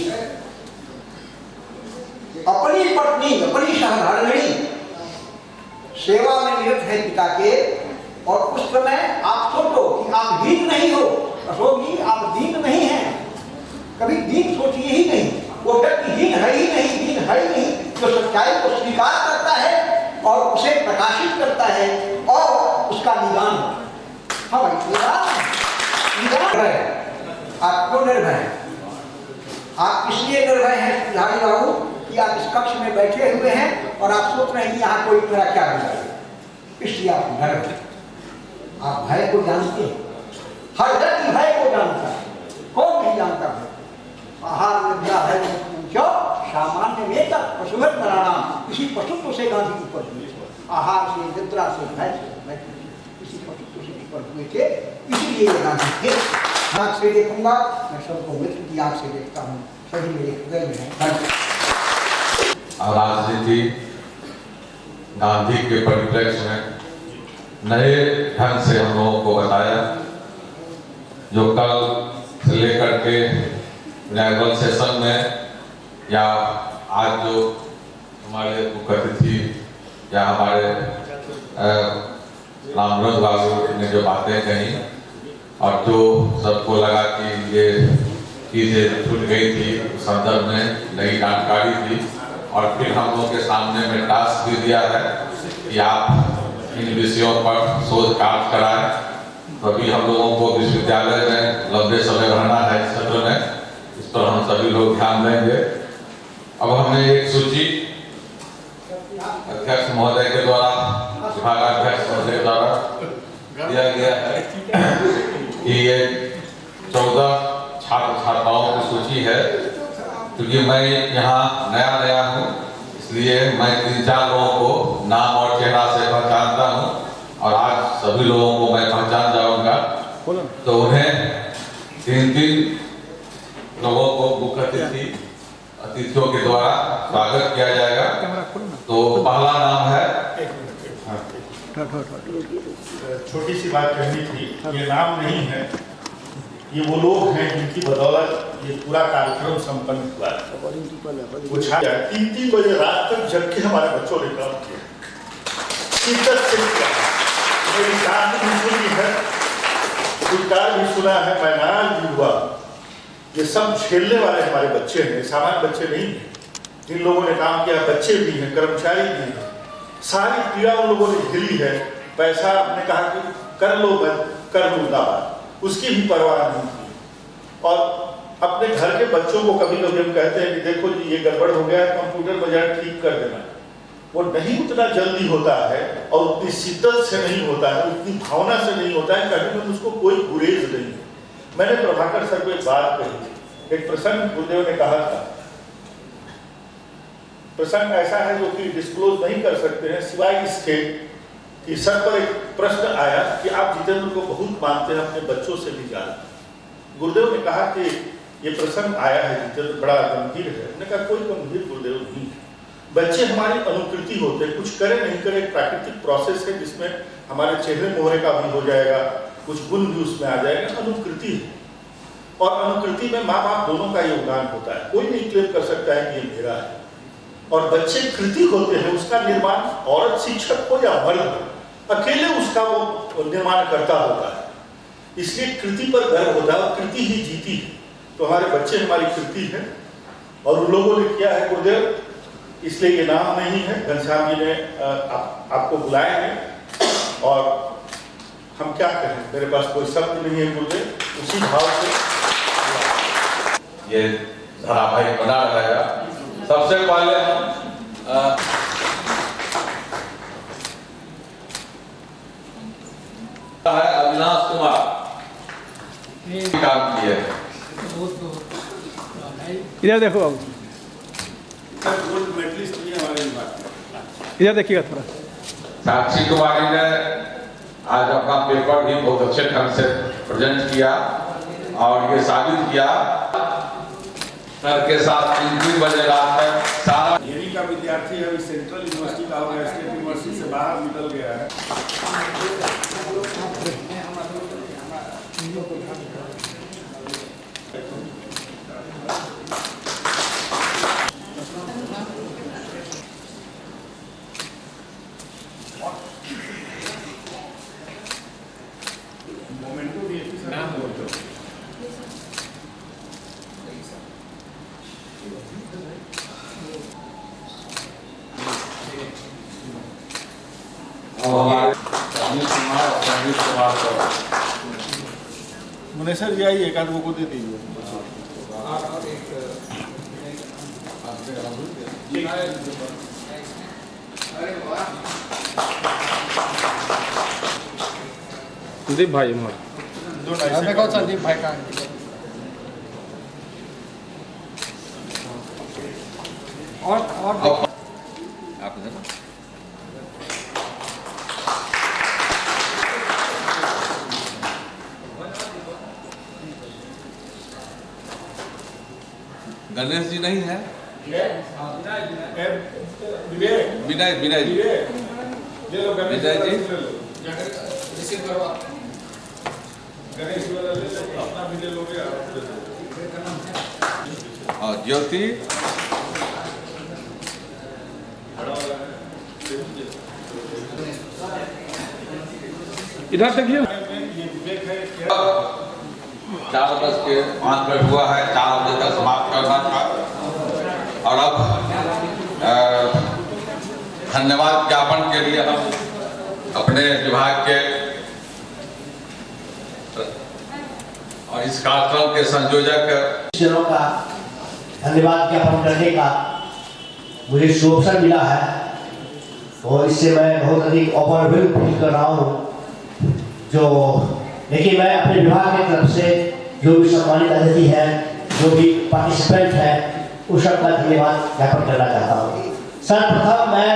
अपनी पत्नी, अपनी सहधर्मिणी सेवा में निरत है पिता के, और उस समय आप सोचो कि आप दीन नहीं हो, अशोक जी आप दीन नहीं हैं, कभी दीन सोचिए ही नहीं। वो व्यक्ति दीन है ही नहीं, दीन है ही नहीं, जो सच्चाई को स्वीकार करता है और उसे प्रकाशित करता है और उसका निदान। हाँ भाई निदान है। आप क्यों निर्भय हैं? आप इसलिए निर्भय हैं बिहारी बाबू कि आप इस कक्ष में बैठे हुए हैं और आप सोच रहे हैं कि यहाँ कोई मेरा क्या बिगाड़ेगा, इसलिए आप डर। आप भय को जानते हैं, हर व्यक्ति भय को जानता है, कौन नहीं जानता है? आहार निद्रा है क्यों सामान्य में तक पशुवत मराणाम, इसी पशुत्व से गांधी ऊपर हुए थे, आहार से निद्रा से भय से इसी पशुत्व से ऊपर हुए थे, इसीलिए ये गांधी थे। आँख से देखूंगा मैं सबको मित्र की आँख से देखता हूँ, सभी मेरे हृदय में है। राजनीति गांधी के परिप्रेक्ष्य में नए ढंग से हम लोगों को बताया, जो कल से लेकर के एनुअल सेशन में या आज जो हमारे मुख्य अतिथि या हमारे रामविनोद बाबू ने जो बातें कही और जो सबको लगा कि ये चीज़ें छूट गई थी, उस संदर्भ में नई जानकारी थी, और फिर हम लोग के सामने में टास्क भी दिया है कि आप इन विषयों पर शोध कार्य कराएं। तो अभी हम लोगों को विश्वविद्यालय में लंबे समय रहना है इस सत्र में, इस पर हम सभी लोग ध्यान देंगे। अब हमने एक सूची अध्यक्ष महोदय के द्वारा, विभागाध्यक्ष महोदय के द्वारा दिया गया है कि ये 14 छात्र छात्राओं की सूची है। क्योंकि मैं यहाँ नया हूँ, इसलिए मैं 3-4 लोगों को नाम और चेहरा से पहचानता हूँ, और आज सभी लोगों को मैं पहचान जाऊंगा, तो उन्हें 3-3 लोगों को मुख्य अतिथियों के द्वारा स्वागत किया जाएगा। तो पहला नाम है, छोटी सी बात कहनी थी, ये नाम नहीं है, ये वो लोग हैं जिनकी बदौलत ये पूरा कार्यक्रम संपन्न हुआ है। वो 3-3 बजे रात तक जग के हमारे बच्चों ने काम किया, शिद्दत से किया। मेरी शान भी सुनी है, गुलकार भी सुना है, मैनाज भी हुआ। ये सब झेलने वाले हमारे बच्चे हैं, सामान्य बच्चे नहीं हैं। जिन लोगों ने काम किया, बच्चे भी हैं, कर्मचारी भी हैं, सारी पीड़ा उन लोगों ने झेली है। पैसा आपने कहा कि कर लो, मैं कर लूंगा, उसकी भी परवाह नहीं थी। और अपने घर के बच्चों को कभी कभी हम कहते हैं कि देखो जी ये गड़बड़ हो गया है, कंप्यूटर बजाय ठीक कर देना। वो नहीं उतना जल्दी होता है और उतनी शिद्दत से नहीं होता है, उतनी भावना से नहीं होता है, कभी भी उसको कोई गुरेज नहीं है। मैंने प्रभाकर सर को एक बात कही थी, एक प्रसंग गुरुदेव ने कहा था, प्रसंग ऐसा है जो कि डिस्क्लोज नहीं कर सकते हैं सिवाय इसके कि सर पर एक प्रश्न आया कि आप जितेंद्र को बहुत मानते हैं, अपने बच्चों से भी ज्यादा। गुरुदेव ने कहा कि ये प्रसंग आया है जितेंद्र बड़ा गंभीर है। उन्होंने कहा कोई गंभीर गुरुदेव नहीं है, बच्चे हमारी अनुकृति होते हैं, कुछ करे नहीं करे एक प्राकृतिक प्रोसेस है जिसमें हमारे चेहरे मोहरे का भी हो जाएगा, कुछ गुण भी उसमें आ जाएगा, अनुकृति है। और अनुकृति में माँ बाप दोनों का योगदान होता है, कोई नहीं क्लेम कर सकता है कि ये मेरा है। और बच्चे कृति होते हैं, उसका निर्माण औरत शिक्षक हो या मर्द, अकेले उसका वो निर्माण करता होता है। इसलिए कृति पर गर्व होता है और कृति ही जीती है। तो हमारे बच्चे हमारी कृति है और उन लोगों ने किया है गुरुदेव, इसलिए ये नाम नहीं है। घनश्याम जी ने आपको बुलाए हैं और हम क्या कहें, मेरे पास कोई शब्द नहीं है गुरुदेव। उसी भाव से ये धारावाहिक बना रहेगा। सबसे पहले हम अविनाश कुमार काम किए। इधर देखो अब, इधर देखिएगा थोड़ा। साक्षी कुमारी ने आज अपना पेपर भी बहुत अच्छे ढंग से प्रेजेंट किया और ये साबित किया सर के साथ 3 बजे रात तक सारा यही का विद्यार्थी है, अभी सेंट्रल यूनिवर्सिटी का हो गया, स्टेट यूनिवर्सिटी से बाहर निकल गया है। मुनेसर जी आइए, एक आदमी को दे दीजिए। संदीप भाई कौन संदीप भाई का और आप गणेश जी नहीं है, विनय जी, विनय जी और ज्योति इधर देखिए। 4:05 हुआ है, 4 बजे तक समाप्त करना था। और अब धन्यवाद ज्ञापन के लिए हम अपने विभाग के और इस कार्यक्रम के संयोजक का धन्यवाद ज्ञापन करने का मुझे अवसर मिला है और इससे मैं बहुत अधिक ओवरवेल्म फील कर रहा हूँ। लेकिन मैं अपने विभाग की तरफ से जो भी सम्मानित अतिथि है, जो भी पार्टिसिपेंट है, उस सबका धन्यवाद ज्ञापन करना चाहता हूँ। सर्वप्रथम मैं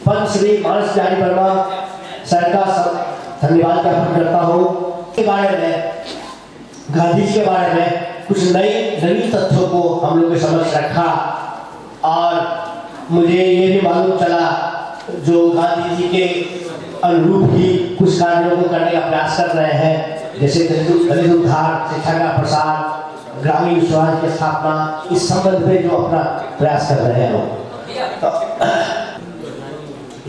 पद्मश्री मानस बिहारी वर्मा सर का धन्यवाद ज्ञापन करता हूँ। के बारे में, गांधी जी के बारे में कुछ नई तथ्यों को हम लोग के समझ रखा और मुझे ये भी मालूम चला जो गांधी जी के अनुरूप ही कुछ कार्यों को करने का प्रयास कर रहे हैं, जैसे दलित उद्धार, शिक्षा का प्रसार, ग्रामीण स्वराज की स्थापना, इस संबंध में जो अपना प्रयास कर रहे हैं लोग। तो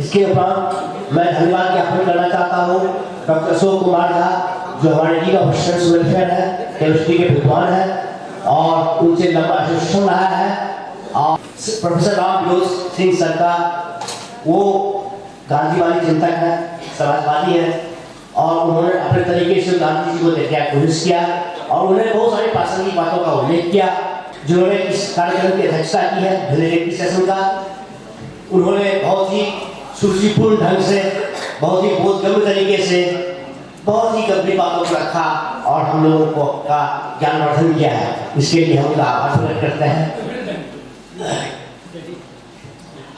इसके उपरांत मैं धन्यवाद ज्ञापन करना चाहता हूँ डॉक्टर अशोक कुमार झा, जो हमारे लीग ऑफ स्टूडेंट्स वेलफेयर है, केमिस्ट्री के विद्वान है और उनसे लंबा एसोसिएशन रहा है। और प्रोफेसर राम विलोक सिंह सर का, वो गांधीवादी चिंतक है, समाजवादी है और उन्होंने अपने तरीके से गांधी जी को देखने का कोशिश किया और उन्होंने बहुत सारी प्रासंगिक बातों का उल्लेख किया। जिन्होंने इस कार्यक्रम की अध्यक्षता की है भेलेरेड्डी सेशन का, उन्होंने बहुत ही सुरुचिपूर्ण ढंग से, बहुत ही बोधगम्य तरीके से, बहुत ही गंभीर बातों को रखा और हम लोगों को का ज्ञानवर्धन किया है। इसके लिए हम उनका आभार प्रकट करते हैं।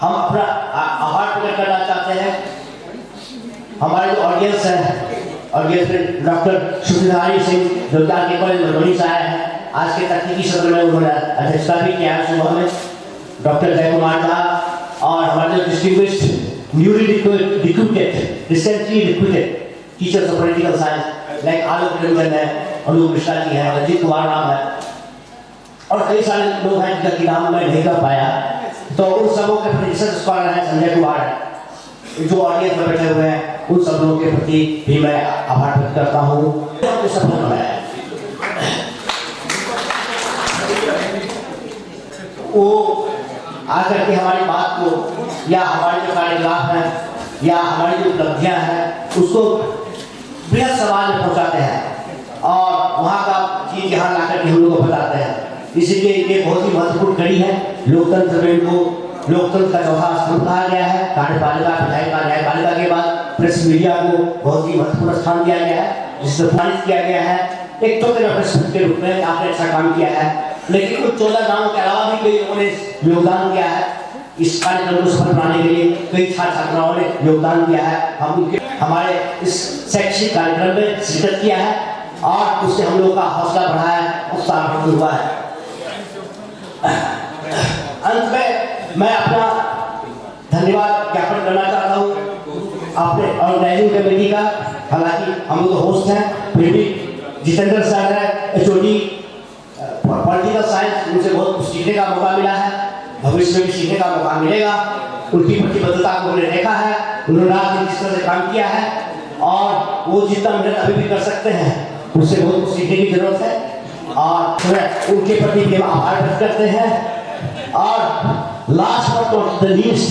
हम अपना आभार प्रकट करना चाहते हैं हमारे जो ऑडियंस है, ऑडियंस में डॉक्टर सुधारी सिंह जो के कॉलेज मधुबनी से आए हैं, आज के तकनीकी सत्र में उन्होंने अध्यक्षता भी किया है सुबह में, डॉक्टर जय कुमार झा और हमारे जो distinguished newly recruited, recently recruited teachers of political science like Alok Ranjan है, अनूप मिश्रा जी है, रंजीत कुमार राम है और कई सारे लोग हैं जिनका नाम मैं नहीं कर पाया। तो उन सबों के प्रति रिसर्च स्कॉलर है संजय कुमार है, जो ऑडियंस में बैठे हुए हैं, उन सब लोगों के प्रति भी मैं आभार व्यक्त करता हूँ। करके हमारी बात को या हमारे जो कार्यकलाप हैं या हमारी जो उपलब्धियां हैं उसको बृहद समाज में पहुंचाते हैं और वहाँ का चीज यहाँ ला करके हम लोग को बताते हैं। इसीलिए ये बहुत ही महत्वपूर्ण कड़ी है। लोकतंत्र में इनको लोकतंत्र का चौथा स्तंभ कहा गया है। कार्यपालिका, विधायिका, न्यायपालिका के बाद प्रेस मीडिया को बहुत ही महत्वपूर्ण स्थान दिया गया है, जिससे सम्मानित किया गया है एक टोकन प्रेस के रूप में। आपने अच्छा काम किया है, लेकिन कुछ 14 गाँव के अलावा भी कई लोगों ने योगदान किया है इस कार्यक्रम को सफल बनाने के लिए। कई छात्र छात्राओं ने योगदान दिया है। हम उनके हमारे इस शैक्षिक कार्यक्रम में शिरकत किया है और उससे हम लोग का हौसला बढ़ा है, उत्साह हुआ है। अंत में मैं अपना धन्यवाद ज्ञापन करना चाहता हूँ अपने ऑर्गेनाइजिंग कमेटी का। हालांकि हम लोग होस्ट हैं, फिर भी जितेंद्र सर है HOD पॉलिटिकल साइंस, उनसे बहुत कुछ सीखने का मौका मिला है, भविष्य में भी सीखने का मौका मिलेगा। उनकी प्रतिबद्धता को हमने देखा है, उन्होंने रात जिस तरह से काम किया है और वो जितना मेहनत अभी भी कर सकते हैं, उससे बहुत कुछ सीखने की जरूरत है और उनके प्रति हम आभार व्यक्त करते हैं। और last but not the least,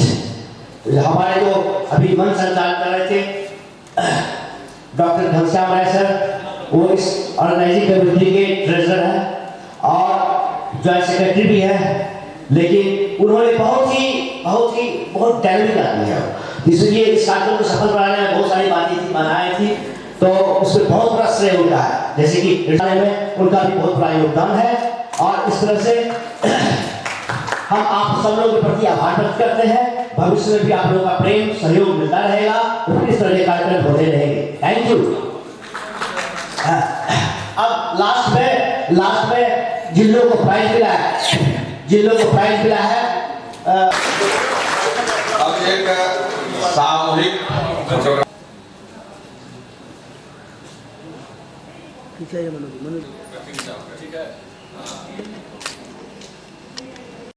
हमारे जो अभी मंच संचालन कर रहे थे डॉक्टर घनश्याम राय सर, वो इस ऑर्गेनाइजिंग कमेटी के ट्रेजरर हैं और जॉइंट सेक्रेटरी भी है, लेकिन उन्होंने बहुत डायनेमिक आदमी है, इसलिए इस कार्यक्रम को सफल बनाने में बहुत सारी बातें बनाई थी, तो उसमें बहुत बड़ा श्रेय उनका है। जैसे कि रिटायरमेंट में उनका भी बहुत बड़ा योगदान है और इस तरह से हम आप सब लोगों के प्रति आभार व्यक्त करते हैं। भविष्य में भी आप लोगों का प्रेम सहयोग मिलता रहेगा, तो इस तरह के कार्यक्रम होते रहेंगे। Thank you. अब लास्ट में जिन लोगों को प्राइज मिला है अब एक सामूहिक ठीक है, ये मनोज